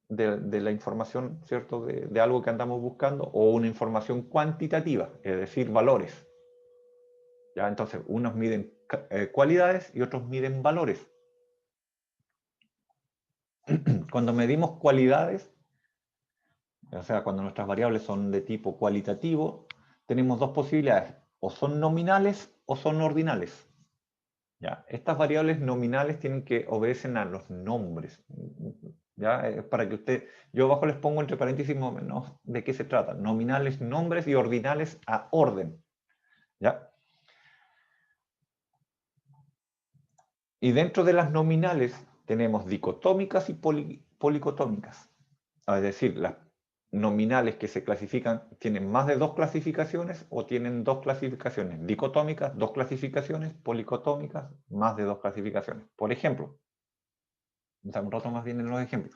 de la información, ¿cierto? De algo que andamos buscando, o una información cuantitativa, es decir, valores. ¿Ya? Entonces, unos miden cualidades y otros miden valores. Cuando medimos cualidades, o sea, cuando nuestras variables son de tipo cualitativo, tenemos dos posibilidades, o son nominales o son ordinales. ¿Ya? Estas variables nominales tienen que obedecen a los nombres. ¿Ya? Para que yo abajo les pongo entre paréntesis más o menos de qué se trata. Nominales, nombres, y ordinales a orden. ¿Ya? Y dentro de las nominales tenemos dicotómicas y policotómicas. Es decir, las nominales que se clasifican tienen más de dos clasificaciones o tienen dos clasificaciones. Dicotómicas, dos clasificaciones. Policotómicas, más de dos clasificaciones. Por ejemplo, un rato más bien en los ejemplos.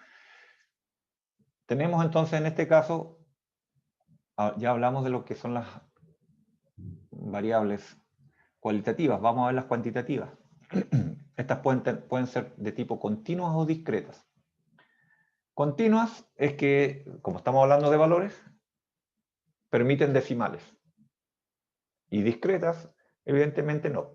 Tenemos entonces en este caso, ya hablamos de lo que son las variables cualitativas. Vamos a ver las cuantitativas. Estas pueden ser de tipo continuas o discretas. Continuas es que, como estamos hablando de valores, permiten decimales. Y discretas, evidentemente no.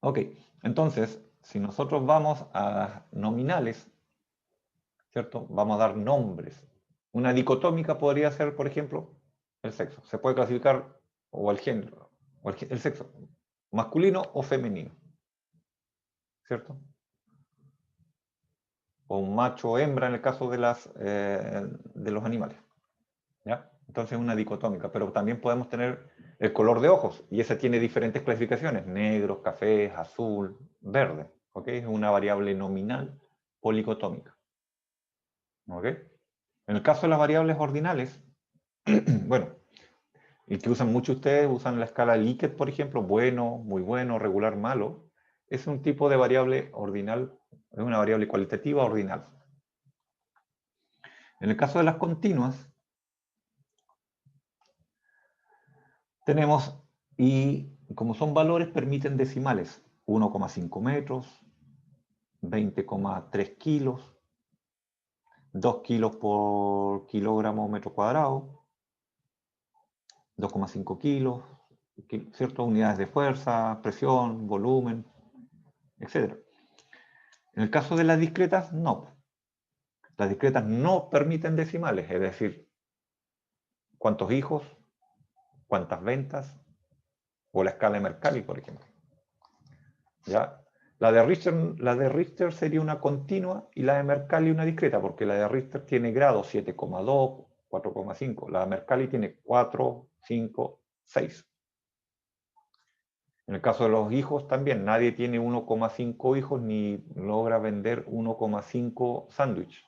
Ok, entonces, si nosotros vamos a nominales, ¿cierto? Vamos a dar nombres. Una dicotómica podría ser, por ejemplo, el sexo. Se puede clasificar o el género, o el sexo, masculino o femenino, ¿cierto? O macho o hembra en el caso de los animales. ¿Ya? Entonces es una dicotómica, pero también podemos tener el color de ojos, y ese tiene diferentes clasificaciones, negros, cafés, azul, verde. ¿Ok? Es una variable nominal policotómica. ¿Ok? En el caso de las variables ordinales, bueno, y que usan mucho ustedes, usan la escala Likert, por ejemplo, bueno, muy bueno, regular, malo. Es un tipo de variable ordinal, es una variable cualitativa ordinal. En el caso de las continuas, tenemos, y como son valores, permiten decimales, 1,5 metros, 20,3 kilos, 2 kilos por kilogramo metro cuadrado, 2,5 kilos, ciertas unidades de fuerza, presión, volumen, etc. En el caso de las discretas, no. Las discretas no permiten decimales, es decir, cuántos hijos, cuántas ventas, o la escala de Mercalli, por ejemplo. ¿Ya? La de Richter sería una continua y la de Mercalli una discreta, porque la de Richter tiene grados 7,2, 4,5. La de Mercalli tiene 4, 5, 6. En el caso de los hijos también, nadie tiene 1,5 hijos ni logra vender 1,5 sándwiches.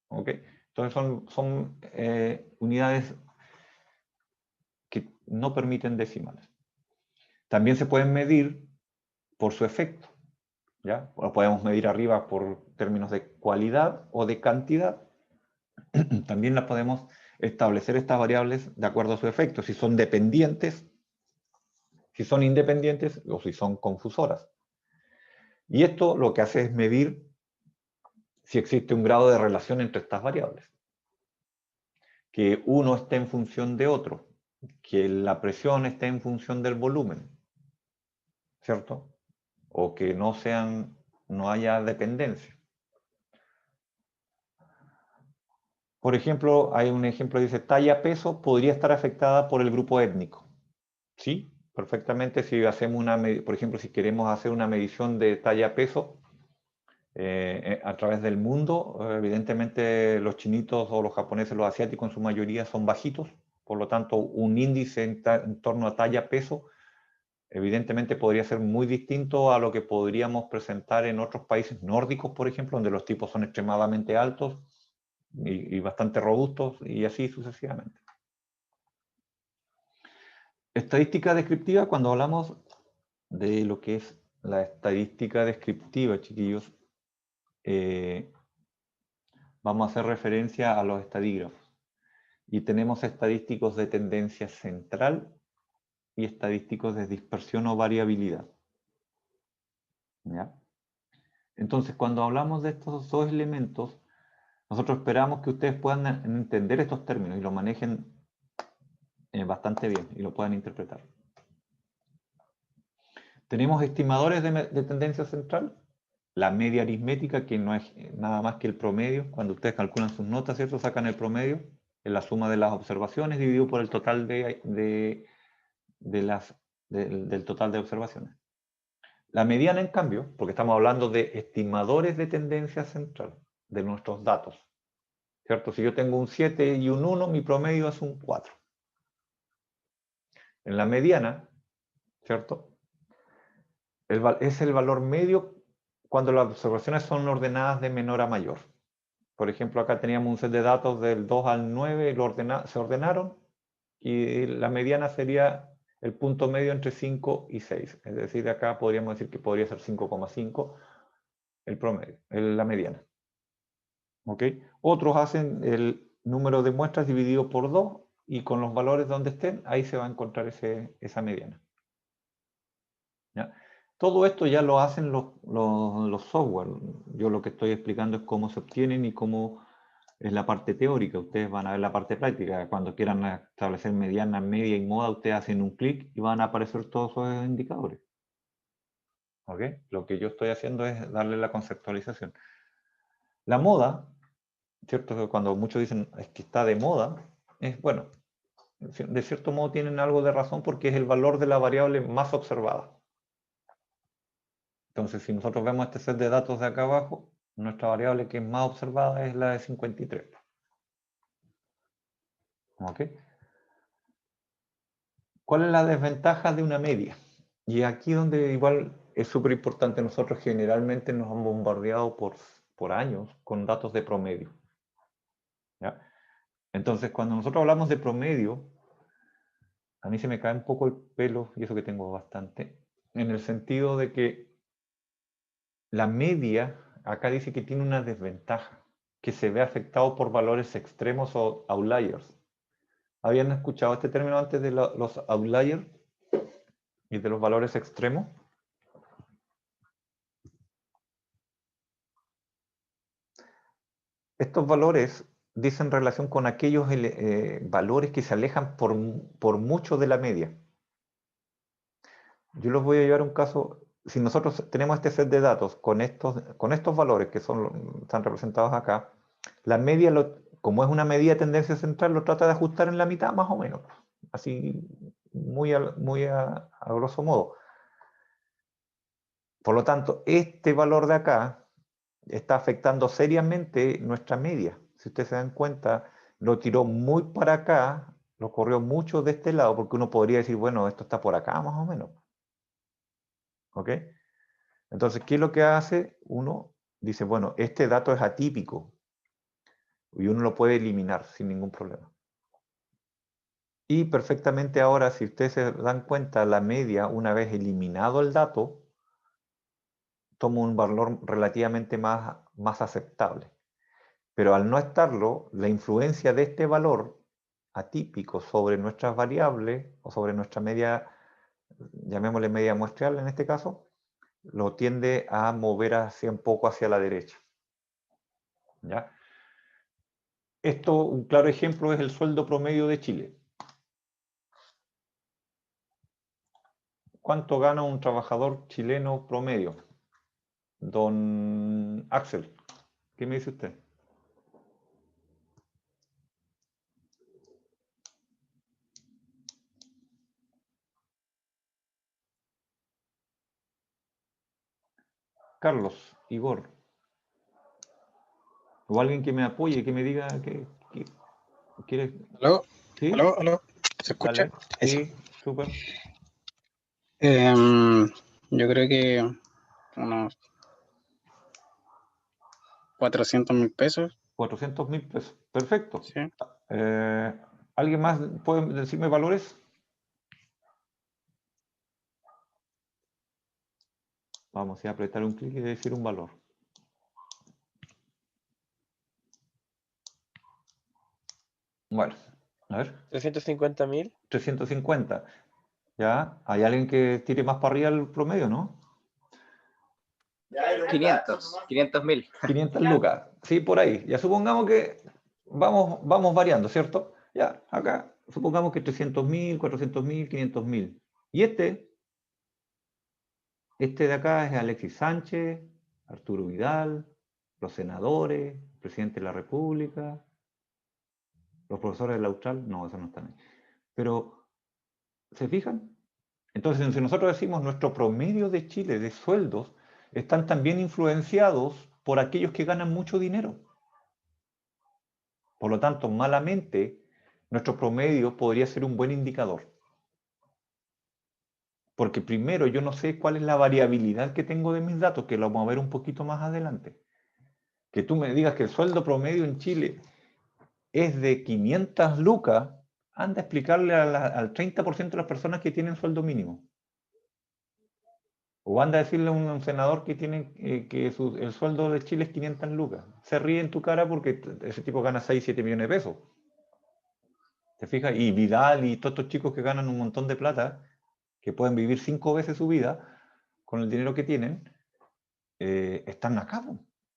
¿Ok? Entonces son unidades que no permiten decimales. También se pueden medir por su efecto. ¿Ya? Lo podemos medir arriba por términos de cualidad o de cantidad. También las podemos establecer estas variables de acuerdo a su efecto, si son dependientes, si son independientes o si son confusoras. Y esto lo que hace es medir si existe un grado de relación entre estas variables. Que uno esté en función de otro, que la presión esté en función del volumen, ¿cierto? O que no haya dependencia. Por ejemplo, hay un ejemplo que dice talla-peso podría estar afectada por el grupo étnico. Sí, perfectamente. Si hacemos por ejemplo, si queremos hacer una medición de talla-peso a través del mundo, evidentemente los chinitos o los japoneses, los asiáticos en su mayoría son bajitos, por lo tanto un índice en torno a talla-peso evidentemente podría ser muy distinto a lo que podríamos presentar en otros países nórdicos, por ejemplo, donde los tipos son extremadamente altos y bastante robustos, y así sucesivamente. Estadística descriptiva, cuando hablamos de lo que es la estadística descriptiva, chiquillos, vamos a hacer referencia a los estadígrafos. Y tenemos estadísticos de tendencia central y estadísticos de dispersión o variabilidad. ¿Ya? Entonces, cuando hablamos de estos dos elementos, nosotros esperamos que ustedes puedan entender estos términos y lo manejen bastante bien y lo puedan interpretar. Tenemos estimadores de tendencia central, la media aritmética, que no es nada más que el promedio. Cuando ustedes calculan sus notas, ¿cierto? Sacan el promedio, es la suma de las observaciones dividido por el total del total de observaciones. La mediana, en cambio, porque estamos hablando de estimadores de tendencia central, de nuestros datos, ¿cierto? Si yo tengo un 7 y un 1, mi promedio es un 4. En la mediana, ¿cierto? Es el valor medio cuando las observaciones son ordenadas de menor a mayor. Por ejemplo, acá teníamos un set de datos del 2 al 9, se ordenaron, y la mediana sería el punto medio entre 5 y 6. Es decir, acá podríamos decir que podría ser 5,5 el promedio, la mediana. ¿Ok? Otros hacen el número de muestras dividido por 2 y con los valores donde estén, ahí se va a encontrar esa mediana. ¿Ya? Todo esto ya lo hacen los software. Yo lo que estoy explicando es cómo se obtienen y cómo es la parte teórica. Ustedes van a ver la parte práctica. Cuando quieran establecer mediana, media y moda, ustedes hacen un clic y van a aparecer todos esos indicadores. ¿Ok? Lo que yo estoy haciendo es darle la conceptualización. La moda, ¿cierto? Cuando muchos dicen es que está de moda, es bueno, de cierto modo tienen algo de razón porque es el valor de la variable más observada. Entonces, si nosotros vemos este set de datos de acá abajo, nuestra variable que es más observada es la de 53. ¿Ok? ¿Cuál es la desventaja de una media? Y aquí donde igual es súper importante, nosotros generalmente nos han bombardeado por años con datos de promedio. ¿Ya? Entonces, cuando nosotros hablamos de promedio, a mí se me cae un poco el pelo, y eso que tengo bastante, en el sentido de que la media, acá dice que tiene una desventaja, que se ve afectado por valores extremos o outliers. ¿Habían escuchado este término antes de los outliers y de los valores extremos? Estos valores dicen relación con aquellos valores que se alejan por mucho de la media. Yo los voy a llevar a un caso. Si nosotros tenemos este set de datos con estos valores que están representados acá, la media, como es una medida de tendencia central, lo trata de ajustar en la mitad más o menos. Así, muy a grosso modo. Por lo tanto, este valor de acá está afectando seriamente nuestra media. Si ustedes se dan cuenta, lo tiró muy para acá, lo corrió mucho de este lado, porque uno podría decir, bueno, esto está por acá más o menos. ¿Ok? Entonces, ¿qué es lo que hace? Uno dice, bueno, este dato es atípico y uno lo puede eliminar sin ningún problema. Y perfectamente ahora, si ustedes se dan cuenta, la media, una vez eliminado el dato, toma un valor relativamente más aceptable. Pero al no estarlo, la influencia de este valor atípico sobre nuestras variables o sobre nuestra media, llamémosle media muestral en este caso, lo tiende a mover un poco hacia la derecha. ¿Ya? Esto, un claro ejemplo es el sueldo promedio de Chile. ¿Cuánto gana un trabajador chileno promedio? Don Axel, ¿qué me dice usted? Carlos, Igor. O alguien que me apoye, que me diga que quiere. ¿Aló? ¿Sí? ¿Aló? ¿Aló? ¿Se escucha? Dale. Eso. Sí, súper. Yo creo que unos 400.000 pesos. 400.000 pesos. Perfecto. ¿Sí? ¿Alguien más puede decirme valores? Vamos a apretar un clic y decir un valor. Bueno, a ver. 350.000. 350. ¿Ya? ¿Hay alguien que tire más para arriba el promedio, no? 500.000. 500 lucas. Sí, por ahí. Ya supongamos que vamos variando, ¿cierto? Ya, acá, supongamos que 300.000, 400.000, 500.000. Y este de acá es Alexis Sánchez, Arturo Vidal, los senadores, el presidente de la República, los profesores de la Austral. No, esos no están ahí. Pero, ¿se fijan? Entonces, si nosotros decimos nuestro promedio de Chile de sueldos están también influenciados por aquellos que ganan mucho dinero. Por lo tanto, malamente, nuestro promedio podría ser un buen indicador. Porque primero, yo no sé cuál es la variabilidad que tengo de mis datos, que lo vamos a ver un poquito más adelante. Que tú me digas que el sueldo promedio en Chile es de 500 lucas, anda a explicarle al 30% de las personas que tienen sueldo mínimo. O anda a decirle a un senador que tiene el sueldo de Chile es 500 lucas. Se ríe en tu cara porque ese tipo gana 6, 7 millones de pesos. ¿Te fijas? Y Vidal y todos estos chicos que ganan un montón de plata, que pueden vivir 5 veces su vida con el dinero que tienen, están acá.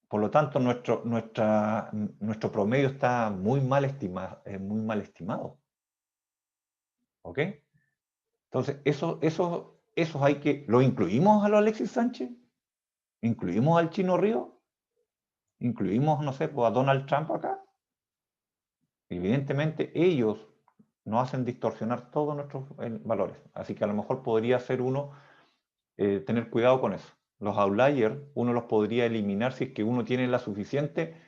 Por lo tanto, nuestro promedio está muy mal estimado. ¿Ok? Entonces, esos hay que... ¿Lo incluimos a los Alexis Sánchez? ¿Incluimos al Chino Río? ¿Incluimos, no sé, pues a Donald Trump acá? Evidentemente, ellos nos hacen distorsionar todos nuestros valores. Así que a lo mejor podría ser uno tener cuidado con eso. Los outliers, uno los podría eliminar si es que uno tiene la suficiente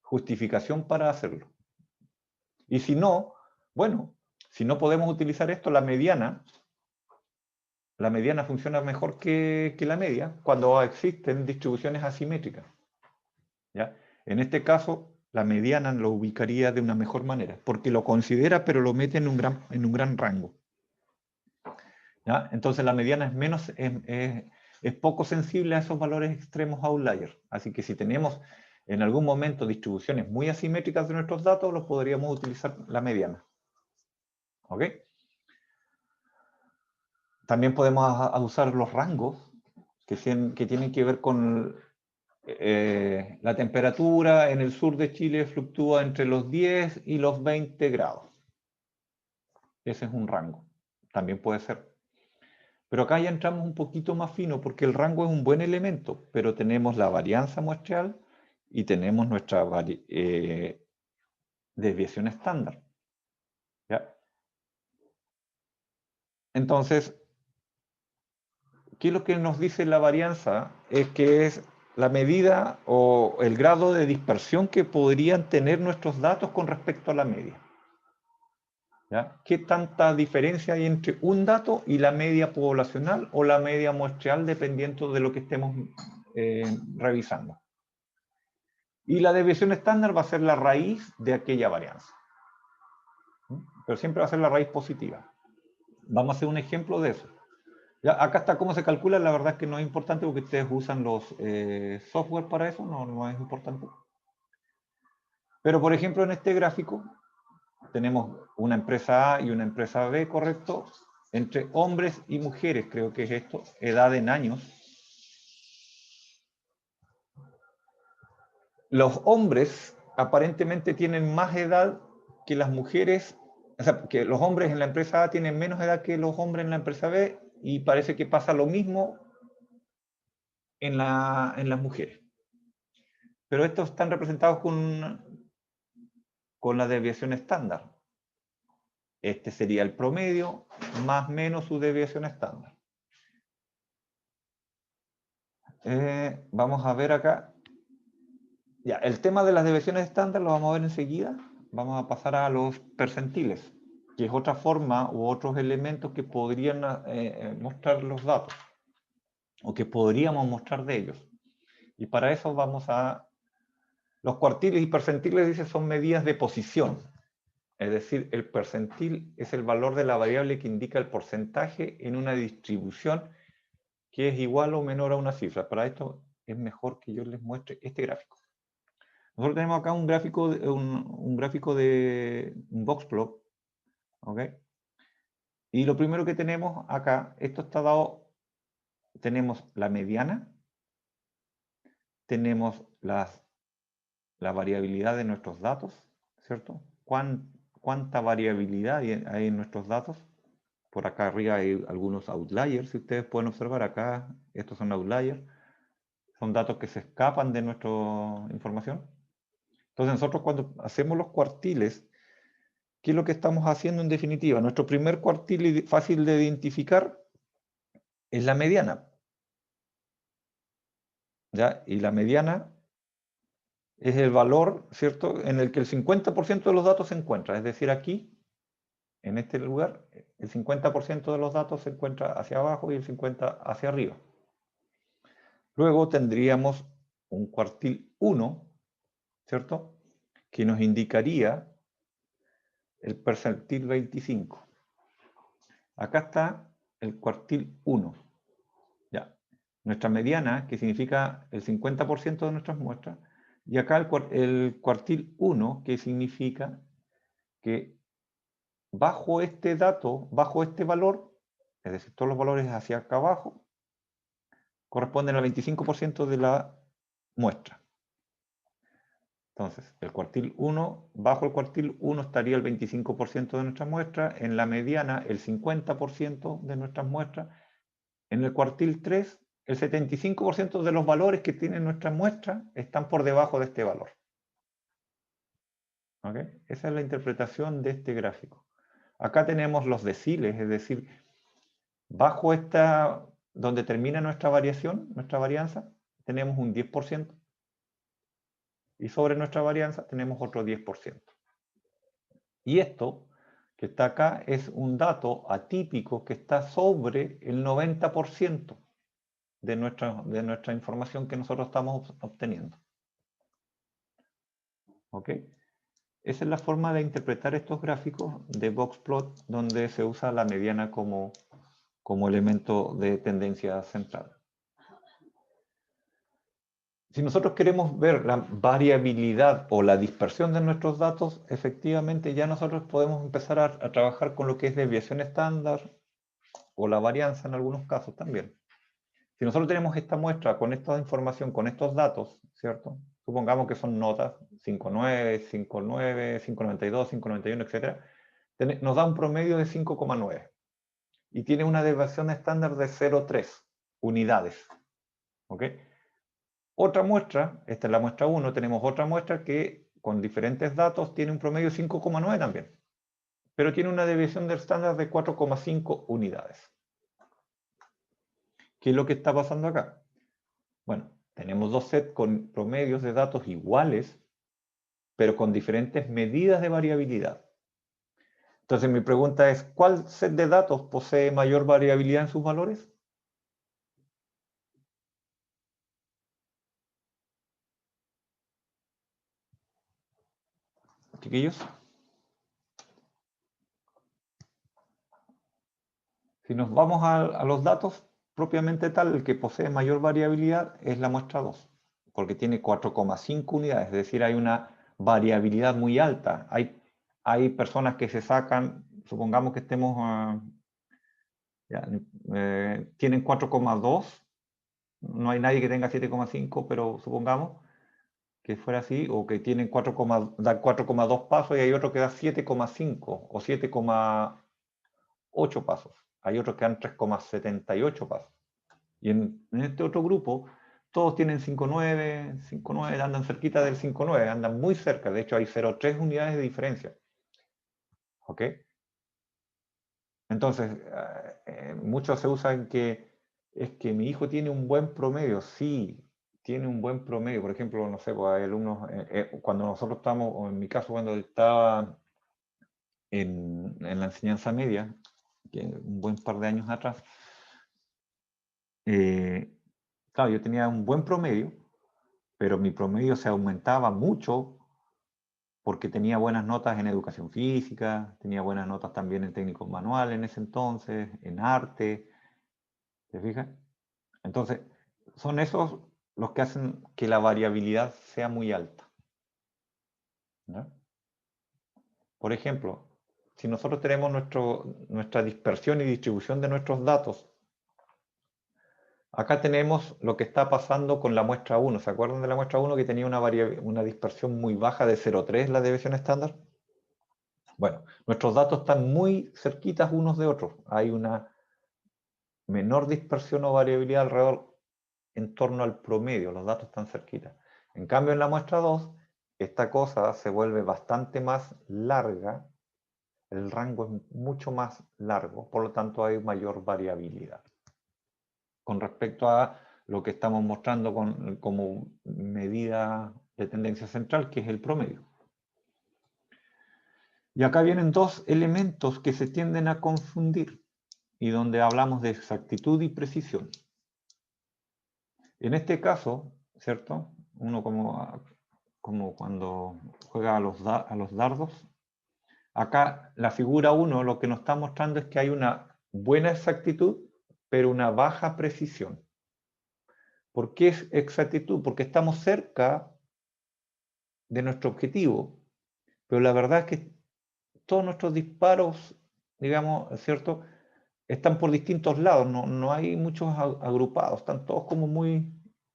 justificación para hacerlo. Y si no, bueno, si no podemos utilizar esto, la mediana funciona mejor que la media cuando existen distribuciones asimétricas. ¿Ya? En este caso, la mediana lo ubicaría de una mejor manera, porque lo considera, pero lo mete en un gran rango. ¿Ya? Entonces la mediana es poco sensible a esos valores extremos outliers. Así que si tenemos en algún momento distribuciones muy asimétricas de nuestros datos, los podríamos utilizar la mediana. ¿Ok? También podemos usar los rangos que tienen que ver con la temperatura en el sur de Chile fluctúa entre los 10 y los 20 grados. Ese es un rango. También puede ser. Pero acá ya entramos un poquito más fino porque el rango es un buen elemento, pero tenemos la varianza muestreal y tenemos nuestra desviación estándar. ¿Ya? Entonces, ¿qué es lo que nos dice la varianza? Es que es la medida o el grado de dispersión que podrían tener nuestros datos con respecto a la media. ¿Ya? ¿Qué tanta diferencia hay entre un dato y la media poblacional o la media muestreal, dependiendo de lo que estemos revisando? Y la desviación estándar va a ser la raíz de aquella varianza. Pero siempre va a ser la raíz positiva. Vamos a hacer un ejemplo de eso. Ya, acá está cómo se calcula, la verdad es que no es importante porque ustedes usan los software para eso, no es importante. Pero por ejemplo en este gráfico tenemos una empresa A y una empresa B, correcto, entre hombres y mujeres, creo que es esto, edad en años. Los hombres aparentemente tienen más edad que las mujeres, o sea, que los hombres en la empresa A tienen menos edad que los hombres en la empresa B, y parece que pasa lo mismo en las mujeres. Pero estos están representados con la desviación estándar. Este sería el promedio, más menos su desviación estándar. Vamos a ver acá. Ya, el tema de las desviaciones estándar lo vamos a ver enseguida. Vamos a pasar a los percentiles, que es otra forma u otros elementos que podrían mostrar los datos, o que podríamos mostrar de ellos. Y para eso vamos a... Los cuartiles y percentiles, dice, son medidas de posición. Es decir, el percentil es el valor de la variable que indica el porcentaje en una distribución que es igual o menor a una cifra. Para esto es mejor que yo les muestre este gráfico. Nosotros tenemos acá un gráfico de un boxplot, ¿ok? Y lo primero que tenemos acá, esto está dado, tenemos la mediana, tenemos la variabilidad de nuestros datos, ¿cierto? ¿Cuánta variabilidad hay en nuestros datos? Por acá arriba hay algunos outliers, si ustedes pueden observar acá, estos son outliers, son datos que se escapan de nuestra información. Entonces nosotros cuando hacemos los cuartiles, ¿qué es lo que estamos haciendo en definitiva? Nuestro primer cuartil fácil de identificar es la mediana. ¿Ya? Y la mediana es el valor, ¿cierto?, en el que el 50% de los datos se encuentra. Es decir, aquí, en este lugar, el 50% de los datos se encuentra hacia abajo y el 50% hacia arriba. Luego tendríamos un cuartil 1, ¿cierto?, que nos indicaría el percentil 25. Acá está el cuartil 1. Ya. Nuestra mediana, que significa el 50% de nuestras muestras, y acá el cuartil 1, que significa que bajo este dato, bajo este valor, es decir, todos los valores hacia acá abajo, corresponden al 25% de la muestra. Entonces, el cuartil 1, bajo el cuartil 1 estaría el 25% de nuestra muestra, en la mediana el 50% de nuestras muestras, en el cuartil 3 el 75% de los valores que tiene nuestra muestra están por debajo de este valor. ¿Ok? Esa es la interpretación de este gráfico. Acá tenemos los deciles, es decir, bajo esta, donde termina nuestra variación, nuestra varianza, tenemos un 10%. Y sobre nuestra varianza tenemos otro 10%. Y esto que está acá es un dato atípico que está sobre el 90% de nuestra información que nosotros estamos obteniendo. ¿Ok? Esa es la forma de interpretar estos gráficos de boxplot, donde se usa la mediana como elemento de tendencia central. Si nosotros queremos ver la variabilidad o la dispersión de nuestros datos, efectivamente ya nosotros podemos empezar a trabajar con lo que es desviación estándar o la varianza en algunos casos también. Si nosotros tenemos esta muestra con esta información, con estos datos, ¿cierto? Supongamos que son notas 5.9, 5.9, 5.92, 5.91, etc. Nos da un promedio de 5.9 y tiene una desviación estándar de 0.3 unidades. ¿Ok? Otra muestra, esta es la muestra 1, tenemos otra muestra que con diferentes datos tiene un promedio de 5.9 también, pero tiene una desviación del estándar de 4.5 unidades. ¿Qué es lo que está pasando acá? Bueno, tenemos dos sets con promedios de datos iguales, pero con diferentes medidas de variabilidad. Entonces mi pregunta es, ¿cuál set de datos posee mayor variabilidad en sus valores? Chiquillos. Si nos vamos a los datos, propiamente tal, el que posee mayor variabilidad es la muestra 2, porque tiene 4.5 unidades, es decir, hay una variabilidad muy alta. Hay personas que se sacan, supongamos que estemos, tienen 4.2, no hay nadie que tenga 7.5, pero supongamos que fuera así, o que tienen 4.2 pasos y hay otro que da 7.5 o 7.8 pasos. Hay otros que dan 3.78 pasos. Y en este otro grupo, todos tienen 5.9, 5.9, andan cerquita del 5.9, andan muy cerca. De hecho, hay 0.3 unidades de diferencia. ¿Ok? Entonces, muchos se usan que es que mi hijo tiene un buen promedio. Sí, tiene un buen promedio. Por ejemplo, no sé, pues hay alumnos, cuando nosotros estamos, o en mi caso, cuando estaba en la enseñanza media, que un buen par de años atrás, claro, yo tenía un buen promedio, pero mi promedio se aumentaba mucho porque tenía buenas notas en educación física, tenía buenas notas también en técnicos manuales en ese entonces, en arte, ¿te fijas? Entonces, son esos los que hacen que la variabilidad sea muy alta, ¿no? Por ejemplo, si nosotros tenemos nuestra dispersión y distribución de nuestros datos Acá tenemos lo que está pasando con la muestra 1. ¿Se acuerdan de la muestra 1 que tenía una dispersión muy baja de 0,3 la desviación estándar? Bueno, nuestros datos están muy cerquitas unos de otros. Hay una menor dispersión o variabilidad alrededor en torno al promedio. Los datos están cerquitas. En cambio, en la muestra 2, esta cosa se vuelve bastante más larga. El rango es mucho más largo, por lo tanto hay mayor variabilidad. Con respecto a lo que estamos mostrando como medida de tendencia central, que es el promedio. Y acá vienen dos elementos que se tienden a confundir y donde hablamos de exactitud y precisión. En este caso, ¿cierto? Uno como cuando juega a los dardos. Acá la figura 1 lo que nos está mostrando es que hay una buena exactitud, pero una baja precisión. ¿Por qué es exactitud? Porque estamos cerca de nuestro objetivo, pero la verdad es que todos nuestros disparos, digamos, ¿cierto?, están por distintos lados, no hay muchos agrupados, están todos como muy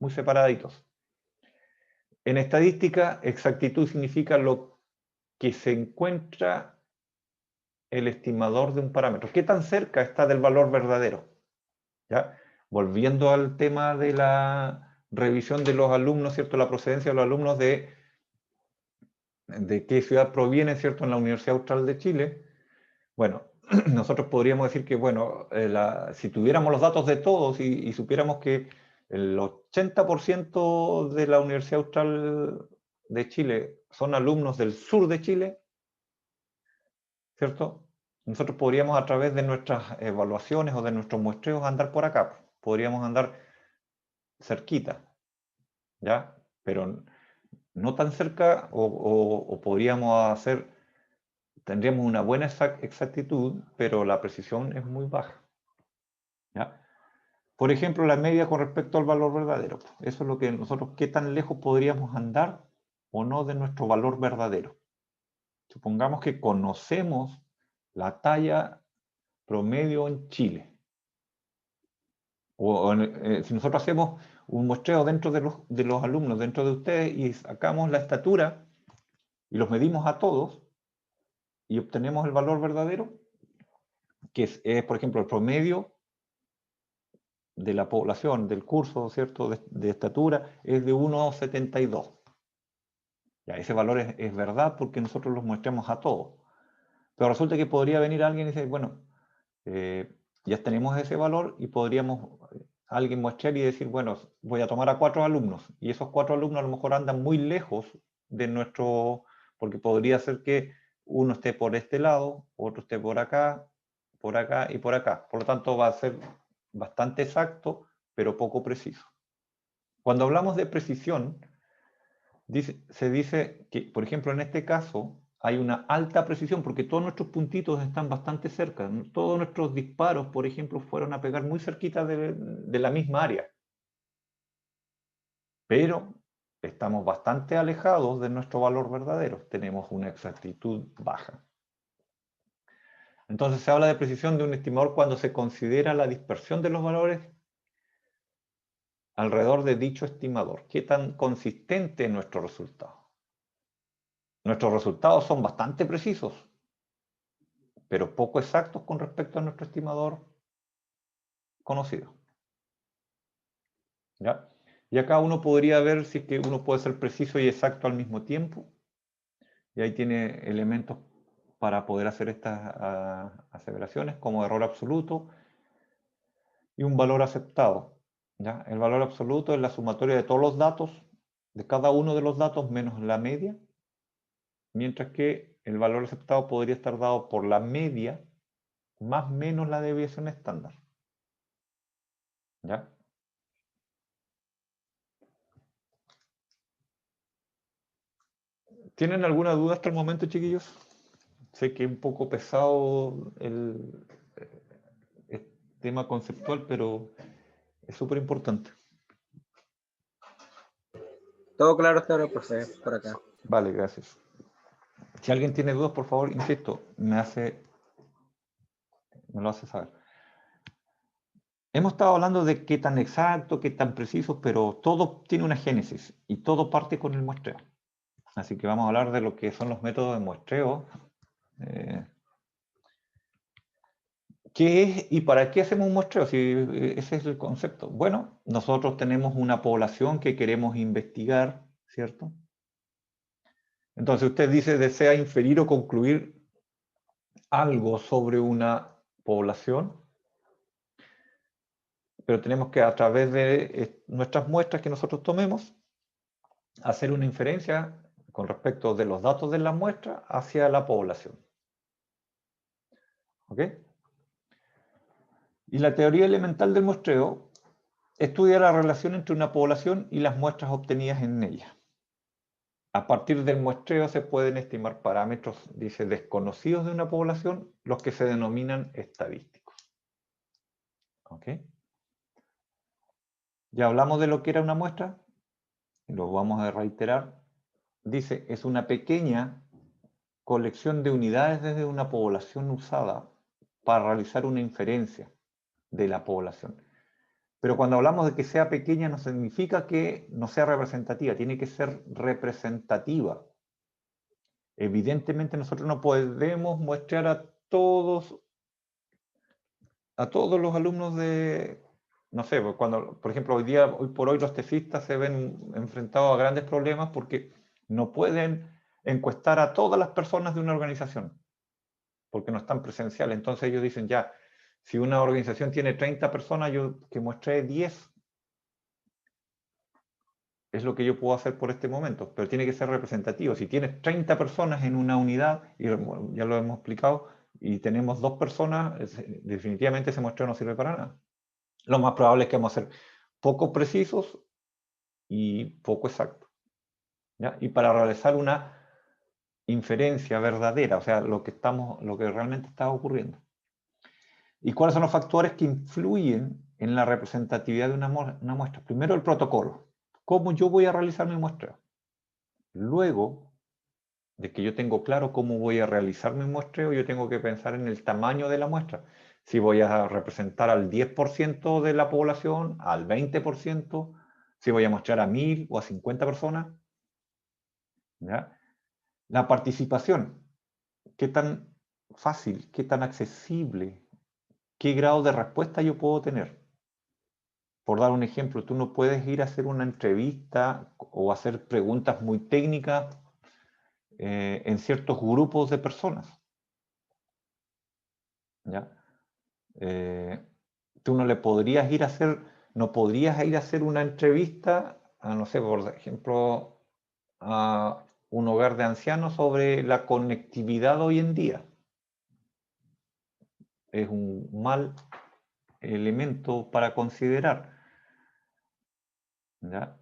separaditos. En estadística, exactitud significa lo que se encuentra el estimador de un parámetro. ¿Qué tan cerca está del valor verdadero? ¿Ya? Volviendo al tema de la revisión de los alumnos, ¿cierto?, la procedencia de los alumnos de qué ciudad provienen, ¿cierto?, en la Universidad Austral de Chile. Bueno, nosotros podríamos decir que, bueno, si tuviéramos los datos de todos y supiéramos que el 80% de la Universidad Austral de Chile son alumnos del sur de Chile, ¿cierto? Nosotros podríamos a través de nuestras evaluaciones o de nuestros muestreos andar por acá. Podríamos andar cerquita, ¿ya? Pero no tan cerca o podríamos hacer... Tendríamos una buena exactitud, pero la precisión es muy baja. ¿Ya? Por ejemplo, la media con respecto al valor verdadero. Eso es lo que nosotros, qué tan lejos podríamos andar o no de nuestro valor verdadero. Supongamos que conocemos la talla promedio en Chile. Si nosotros hacemos un muestreo dentro de los alumnos, dentro de ustedes, y sacamos la estatura y los medimos a todos y obtenemos el valor verdadero, que es por ejemplo, el promedio de la población del curso, ¿cierto?, de estatura, es de 1,72. Ya, ese valor es verdad porque nosotros los muestramos a todos. Pero resulta que podría venir alguien y decir, bueno, ya tenemos ese valor y podríamos alguien muestrear y decir, bueno, voy a tomar a 4 alumnos. Y esos 4 alumnos a lo mejor andan muy lejos de nuestro... Porque podría ser que uno esté por este lado, otro esté por acá y por acá. Por lo tanto, va a ser bastante exacto, pero poco preciso. Cuando hablamos de precisión, se dice que, por ejemplo, en este caso, hay una alta precisión porque todos nuestros puntitos están bastante cerca. Todos nuestros disparos, por ejemplo, fueron a pegar muy cerquita de la misma área. Pero estamos bastante alejados de nuestro valor verdadero. Tenemos una exactitud baja. Entonces se habla de precisión de un estimador cuando se considera la dispersión de los valores alrededor de dicho estimador. ¿Qué tan consistente es nuestro resultado? Nuestros resultados son bastante precisos, pero poco exactos con respecto a nuestro estimador conocido. ¿Ya? Y acá uno podría ver si es que uno puede ser preciso y exacto al mismo tiempo. Y ahí tiene elementos para poder hacer estas aseveraciones, como error absoluto y un valor aceptado. ¿Ya? El valor absoluto es la sumatoria de todos los datos, de cada uno de los datos menos la media, mientras que el valor aceptado podría estar dado por la media más menos la desviación estándar. ¿Ya? ¿Tienen alguna duda hasta el momento, chiquillos? Sé que es un poco pesado el tema conceptual, pero es súper importante. Todo claro hasta ahora, profe, por acá. Vale, gracias. Si alguien tiene dudas, por favor, insisto, me lo hace saber. Hemos estado hablando de qué tan exacto, qué tan preciso, pero todo tiene una génesis y todo parte con el muestreo. Así que vamos a hablar de lo que son los métodos de muestreo. ¿Qué es y para qué hacemos un muestreo? Si ese es el concepto. Bueno, nosotros tenemos una población que queremos investigar, ¿cierto? Entonces usted dice, desea inferir o concluir algo sobre una población, pero tenemos que a través de nuestras muestras que nosotros tomemos, hacer una inferencia con respecto de los datos de la muestra hacia la población. ¿Ok? Y la teoría elemental del muestreo estudia la relación entre una población y las muestras obtenidas en ella. A partir del muestreo se pueden estimar parámetros, dice, desconocidos de una población, los que se denominan estadísticos. ¿Ok? Ya hablamos de lo que era una muestra, lo vamos a reiterar. Dice, es una pequeña colección de unidades desde una población usada para realizar una inferencia de la población. Pero cuando hablamos de que sea pequeña no significa que no sea representativa, tiene que ser representativa. Evidentemente nosotros no podemos muestrear a todos los alumnos de, no sé, cuando, por ejemplo, hoy por hoy los tesistas se ven enfrentados a grandes problemas porque no pueden encuestar a todas las personas de una organización, porque no están presenciales. Entonces ellos dicen, ya, si una organización tiene 30 personas, yo que muestre 10, es lo que yo puedo hacer por este momento, pero tiene que ser representativo. Si tienes 30 personas en una unidad, y ya lo hemos explicado, y tenemos 2 personas, definitivamente ese muestreo no sirve para nada. Lo más probable es que vamos a ser poco precisos y poco exactos. ¿Ya? Y para realizar una inferencia verdadera, o sea, lo que realmente está ocurriendo. ¿Y cuáles son los factores que influyen en la representatividad de una muestra? Primero, el protocolo. ¿Cómo yo voy a realizar mi muestreo? Luego de que yo tengo claro cómo voy a realizar mi muestreo, yo tengo que pensar en el tamaño de la muestra. Si voy a representar al 10% de la población, al 20%, si voy a mostrar a 1000 o a 50 personas. ¿Ya? La participación. ¿Qué tan fácil, qué tan accesible, qué grado de respuesta yo puedo tener? Por dar un ejemplo, tú no puedes ir a hacer una entrevista o hacer preguntas muy técnicas en ciertos grupos de personas. ¿Ya? Tú no le podrías ir a hacer, no podrías ir a hacer una entrevista a, no sé, por ejemplo, a un hogar de ancianos sobre la conectividad hoy en día. Es un mal elemento para considerar. ¿Ya?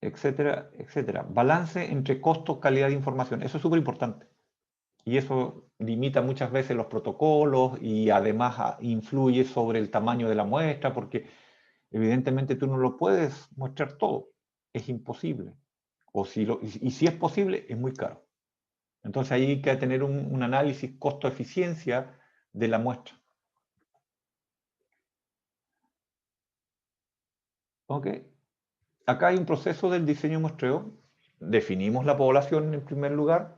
Etcétera, etcétera. Balance entre costo, calidad de información. Eso es súper importante. Y eso limita muchas veces los protocolos y además influye sobre el tamaño de la muestra, porque evidentemente tú no lo puedes mostrar todo. Es imposible. Y si es posible, es muy caro. Entonces ahí hay que tener un análisis costo-eficiencia de la muestra. ¿Ok? Acá hay un proceso del diseño de muestreo. Definimos la población en primer lugar.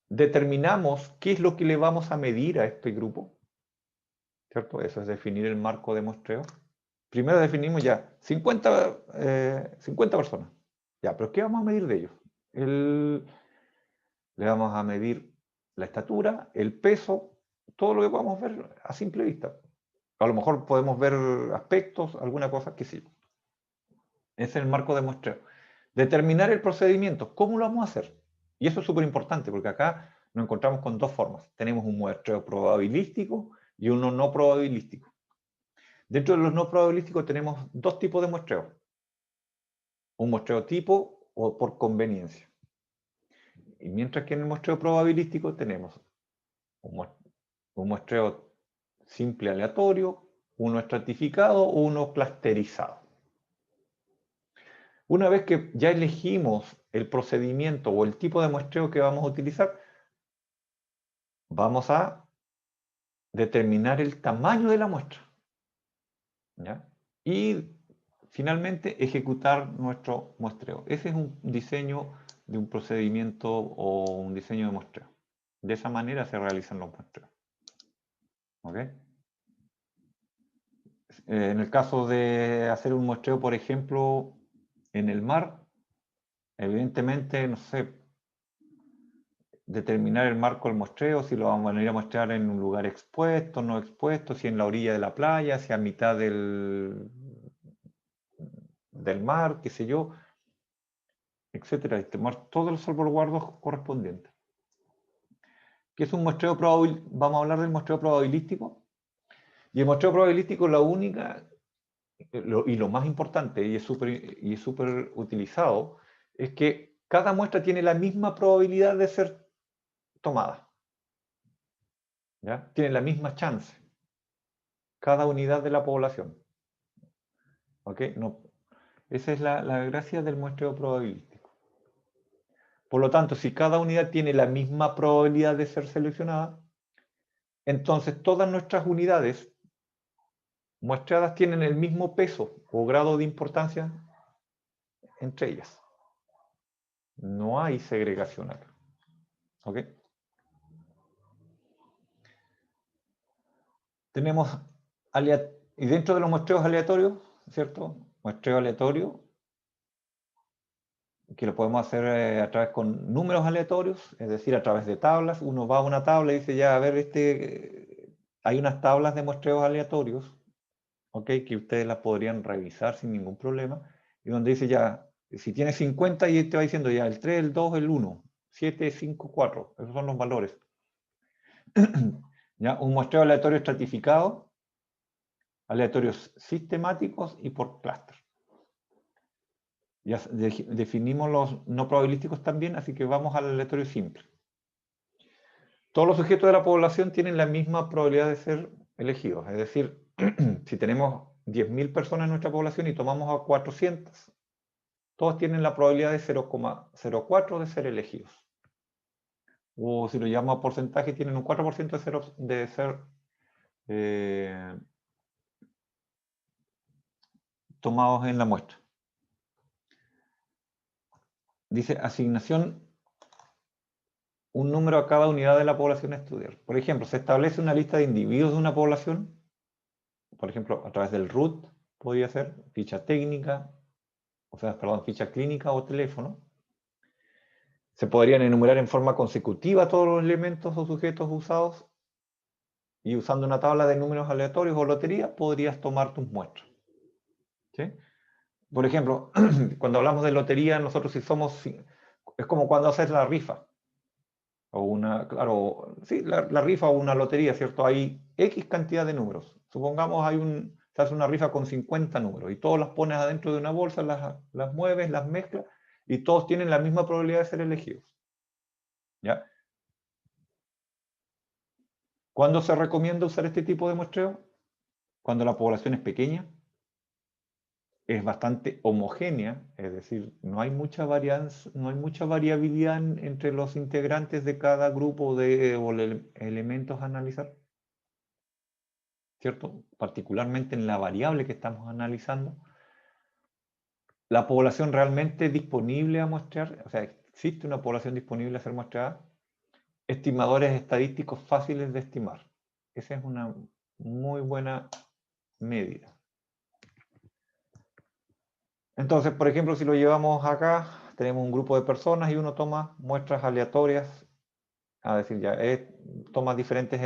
Determinamos qué es lo que le vamos a medir a este grupo. ¿Cierto? Eso es definir el marco de muestreo. Primero definimos ya 50 personas. Ya, pero ¿qué vamos a medir de ellos? Le vamos a medir la estatura, el peso, todo lo que podamos ver a simple vista. A lo mejor podemos ver aspectos, alguna cosa que sí. Ese es el marco de muestreo. Determinar el procedimiento. ¿Cómo lo vamos a hacer? Y eso es súper importante porque acá nos encontramos con dos formas. Tenemos un muestreo probabilístico y uno no probabilístico. Dentro de los no probabilísticos tenemos dos tipos de muestreo. Un muestreo tipo o por conveniencia. Y mientras que en el muestreo probabilístico tenemos un muestreo simple aleatorio, uno estratificado o uno clusterizado. Una vez que ya elegimos el procedimiento o el tipo de muestreo que vamos a utilizar, vamos a determinar el tamaño de la muestra. ¿Ya? Y finalmente ejecutar nuestro muestreo. Ese es un diseño de un procedimiento o un diseño de muestreo. De esa manera se realizan los muestreos. ¿Ok? En el caso de hacer un muestreo, por ejemplo, en el mar, evidentemente, no sé, determinar el marco del muestreo, si lo vamos a ir a muestrear en un lugar expuesto, no expuesto, si en la orilla de la playa, si a mitad del mar, qué sé yo, etcétera, y tomar todos los salvaguardos correspondientes. ¿Qué es un muestreo probabilístico? Vamos a hablar del muestreo probabilístico. Y el muestreo probabilístico, la única, y lo más importante, y es súper utilizado, es que cada muestra tiene la misma probabilidad de ser tomada. ¿Ya? Tiene la misma chance. Cada unidad de la población. ¿Ok? No, esa es la gracia del muestreo probabilístico. Por lo tanto, si cada unidad tiene la misma probabilidad de ser seleccionada, entonces todas nuestras unidades muestreadas tienen el mismo peso o grado de importancia entre ellas. No hay segregación acá. ¿Ok? Tenemos, y dentro de los muestreos aleatorios, ¿cierto? Muestreo aleatorio, que lo podemos hacer a través con números aleatorios, es decir, a través de tablas. Uno va a una tabla y dice, ya, a ver, hay unas tablas de muestreos aleatorios, ¿ok? Que ustedes las podrían revisar sin ningún problema, y donde dice ya, si tiene 50 y te va diciendo ya el 3, el 2, el 1, 7, 5, 4, esos son los valores. ¿Ya? Un muestreo aleatorio estratificado, aleatorios sistemáticos y por clúster. Ya definimos los no probabilísticos también, así que vamos al aleatorio simple. Todos los sujetos de la población tienen la misma probabilidad de ser elegidos. Es decir, si tenemos 10.000 personas en nuestra población y tomamos a 400, todos tienen la probabilidad de 0,04 de ser elegidos. O si lo llamamos a porcentaje, tienen un 4% de ser tomados en la muestra. Dice asignación un número a cada unidad de la población a estudiar. Por ejemplo, se establece una lista de individuos de una población, por ejemplo, a través del root, podría ser ficha técnica, ficha clínica o teléfono. Se podrían enumerar en forma consecutiva todos los elementos o sujetos usados y usando una tabla de números aleatorios o lotería podrías tomar tus muestras. ¿Sí? Por ejemplo, cuando hablamos de lotería, nosotros es como cuando haces la rifa. O la rifa o una lotería, ¿cierto? Hay X cantidad de números. Supongamos se hace una rifa con 50 números y todos las pones adentro de una bolsa, las mueves, las mezclas y todos tienen la misma probabilidad de ser elegidos. ¿Ya? ¿Cuándo se recomienda usar este tipo de muestreo? Cuando la población es pequeña, es bastante homogénea, es decir, no hay mucha variabilidad entre los integrantes de cada grupo o elementos a analizar, ¿cierto? Particularmente en la variable que estamos analizando. La población realmente disponible a muestrear, o sea, existe una población disponible a ser muestreada, estimadores estadísticos fáciles de estimar. Esa es una muy buena medida. Entonces, por ejemplo, si lo llevamos acá, tenemos un grupo de personas y uno toma muestras aleatorias, toma diferentes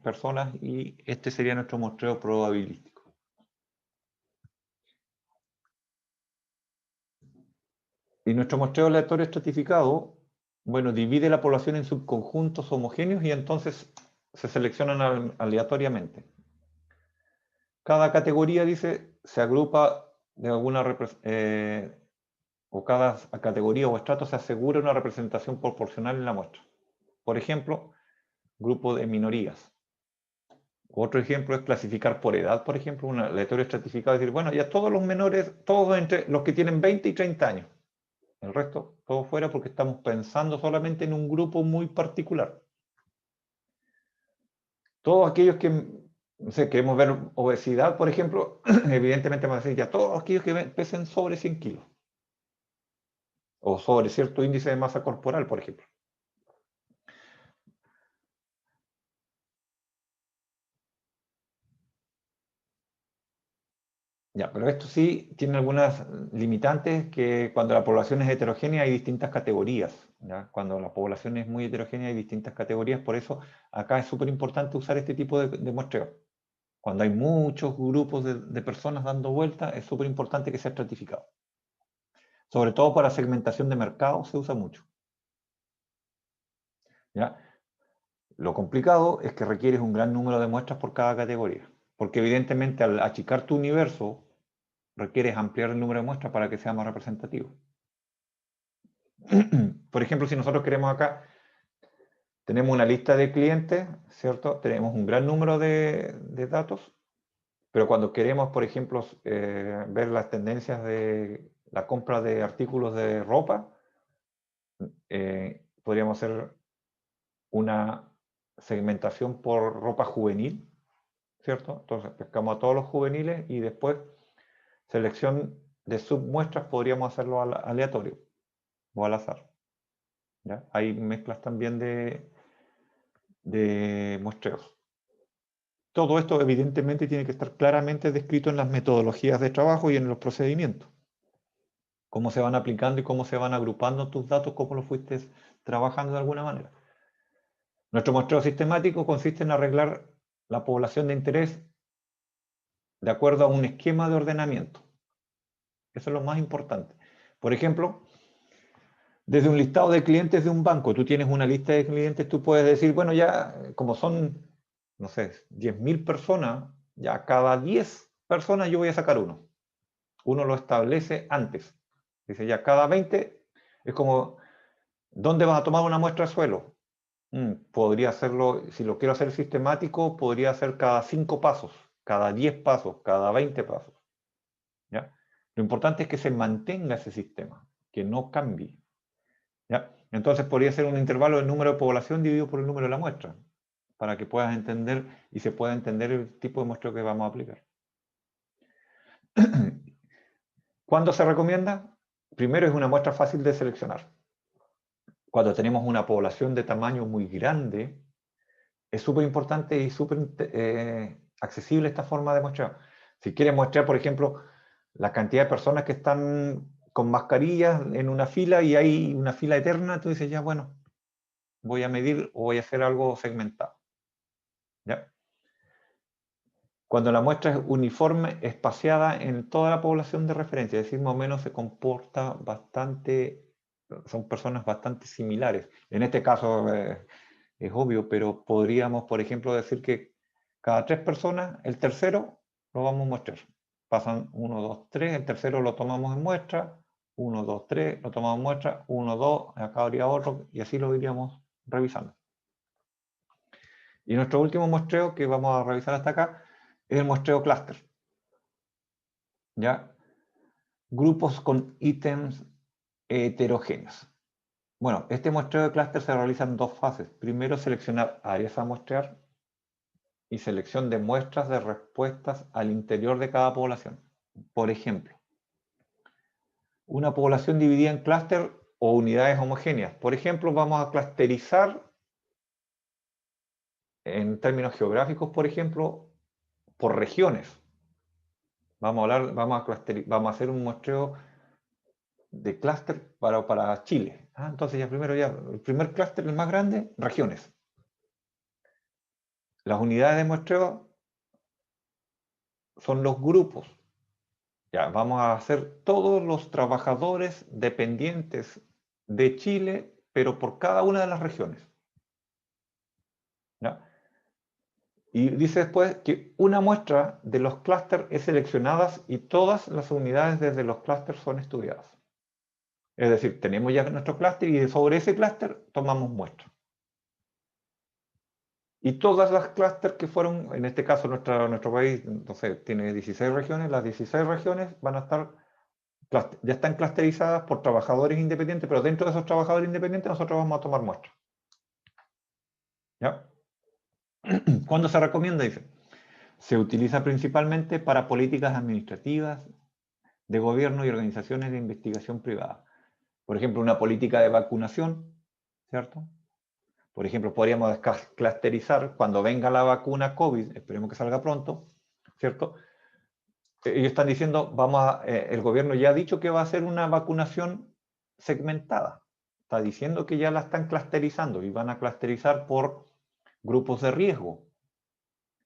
personas y este sería nuestro muestreo probabilístico. Y nuestro muestreo aleatorio estratificado, bueno, divide la población en subconjuntos homogéneos y entonces se seleccionan aleatoriamente. Cada categoría, se agrupa de alguna o cada categoría o estrato se asegura una representación proporcional en la muestra. Por ejemplo, grupo de minorías. Otro ejemplo es clasificar por edad, por ejemplo, un aleatorio estratificado, decir, bueno, ya todos los menores, todos entre los que tienen 20 y 30 años. El resto, todo fuera porque estamos pensando solamente en un grupo muy particular. Todos aquellos que no sé, queremos ver obesidad, por ejemplo, evidentemente vamos a decir ya todos aquellos que pesen sobre 100 kilos. O sobre cierto índice de masa corporal, por ejemplo. Ya, pero esto sí tiene algunas limitantes que cuando la población es heterogénea hay distintas categorías. ¿Ya? Cuando la población es muy heterogénea hay distintas categorías, por eso acá es súper importante usar este tipo de muestreo. Cuando hay muchos grupos de personas dando vueltas, es súper importante que sea estratificado. Sobre todo para segmentación de mercado se usa mucho. ¿Ya? Lo complicado es que requieres un gran número de muestras por cada categoría, porque evidentemente al achicar tu universo, requieres ampliar el número de muestras para que sea más representativo. Por ejemplo, si nosotros queremos acá, tenemos una lista de clientes, ¿cierto? Tenemos un gran número de datos, pero cuando queremos, por ejemplo, ver las tendencias de la compra de artículos de ropa, podríamos hacer una segmentación por ropa juvenil, ¿cierto? Entonces pescamos a todos los juveniles y después selección de submuestras podríamos hacerlo aleatorio o al azar. ¿Ya? Hay mezclas también de muestreos. Todo esto evidentemente tiene que estar claramente descrito en las metodologías de trabajo y en los procedimientos. Cómo se van aplicando y cómo se van agrupando tus datos, cómo los fuiste trabajando de alguna manera. Nuestro muestreo sistemático consiste en arreglar la población de interés de acuerdo a un esquema de ordenamiento. Eso es lo más importante. Por ejemplo, desde un listado de clientes de un banco, tú tienes una lista de clientes, tú puedes decir, bueno, ya como son, no sé, 10.000 personas, ya cada 10 personas yo voy a sacar uno. Uno lo establece antes. Dice, ya cada 20 es como, ¿dónde vas a tomar una muestra de suelo? Podría hacerlo, si lo quiero hacer sistemático, podría hacer cada 5 pasos, cada 10 pasos, cada 20 pasos. ¿Ya? Lo importante es que se mantenga ese sistema, que no cambie. ¿Ya? Entonces podría ser un intervalo del número de población dividido por el número de la muestra, para que puedas entender y se pueda entender el tipo de muestreo que vamos a aplicar. ¿Cuándo se recomienda? Primero, es una muestra fácil de seleccionar. Cuando tenemos una población de tamaño muy grande, es súper importante y súper accesible esta forma de muestrear. Si quieres muestrear, por ejemplo, la cantidad de personas que están con mascarillas en una fila y hay una fila eterna, tú dices, ya bueno, voy a medir o voy a hacer algo segmentado. ¿Ya? Cuando la muestra es uniforme, espaciada en toda la población de referencia, es decir, más o menos se comporta bastante, son personas bastante similares. En este caso es obvio, pero podríamos, por ejemplo, decir que cada 3 personas, el tercero lo vamos a mostrar. Pasan 1, 2, 3, el tercero lo tomamos en muestra, 1, 2, 3, lo tomamos en muestra, 1, 2, acá habría otro, y así lo iríamos revisando. Y nuestro último muestreo que vamos a revisar hasta acá es el muestreo clúster. ¿Ya? Grupos con ítems heterogéneos. Bueno, este muestreo de clúster se realiza en 2 fases. Primero, seleccionar áreas a muestrear y selección de muestras de respuestas al interior de cada población. Por ejemplo, una población dividida en clúster o unidades homogéneas. Por ejemplo, vamos a clusterizar en términos geográficos, por ejemplo, por regiones. Vamos a hacer un muestreo de clúster para Chile. Entonces el primer clúster, el más grande, regiones. Las unidades de muestreo son los grupos. Ya, vamos a hacer todos los trabajadores dependientes de Chile, pero por cada una de las regiones. ¿Ya? Y dice después que una muestra de los clústeres es seleccionada y todas las unidades desde los clústeres son estudiadas. Es decir, tenemos ya nuestro clúster y sobre ese clúster tomamos muestras. Y todas las clústeres que fueron, en este caso nuestro país, entonces tiene 16 regiones, las 16 regiones van a estar, ya están clusterizadas por trabajadores independientes, pero dentro de esos trabajadores independientes nosotros vamos a tomar muestras. ¿Ya? ¿Cuándo se recomienda? Dice, Se utiliza principalmente para políticas administrativas de gobierno y organizaciones de investigación privada. Por ejemplo, una política de vacunación, ¿cierto? Por ejemplo, podríamos clusterizar cuando venga la vacuna COVID, esperemos que salga pronto, ¿cierto? Ellos están diciendo, el gobierno ya ha dicho que va a hacer una vacunación segmentada. Está diciendo que ya la están clusterizando y van a clusterizar por grupos de riesgo.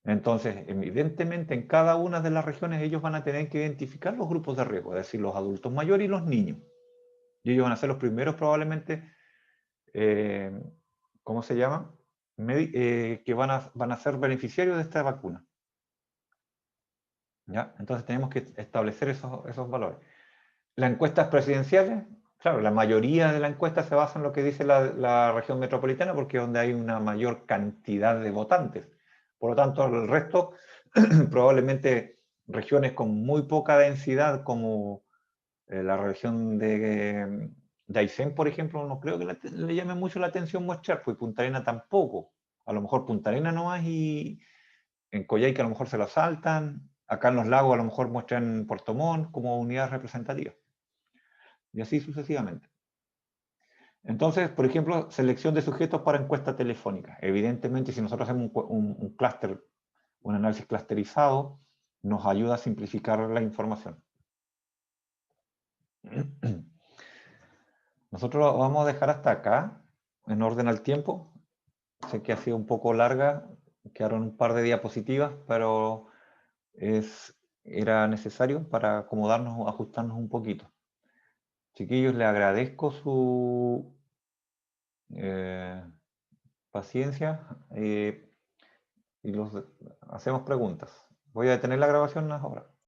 Entonces, evidentemente, en cada una de las regiones ellos van a tener que identificar los grupos de riesgo, es decir, los adultos mayores y los niños. Y ellos van a ser los primeros probablemente, ¿cómo se llama? Que van a ser beneficiarios de esta vacuna. ¿Ya? Entonces tenemos que establecer esos valores. Las encuestas presidenciales, claro, la mayoría de la encuesta se basa en lo que dice la región metropolitana porque es donde hay una mayor cantidad de votantes. Por lo tanto, el resto, probablemente regiones con muy poca densidad como la región de Aysén, por ejemplo, no creo que le llame mucho la atención muestrar, pues Punta Arenas tampoco. A lo mejor Punta Arenas no más y en Coyhaique a lo mejor se lo saltan. Acá en Los Lagos a lo mejor muestran Puerto Montt como unidad representativa. Y así sucesivamente. Entonces, por ejemplo, selección de sujetos para encuesta telefónica. Evidentemente, si nosotros hacemos un clúster, un análisis clusterizado, nos ayuda a simplificar la información. Nosotros lo vamos a dejar hasta acá, en orden al tiempo. Sé que ha sido un poco larga, quedaron un par de diapositivas, pero era necesario para acomodarnos, ajustarnos un poquito. Chiquillos, les agradezco su paciencia y hacemos preguntas. Voy a detener la grabación ahora.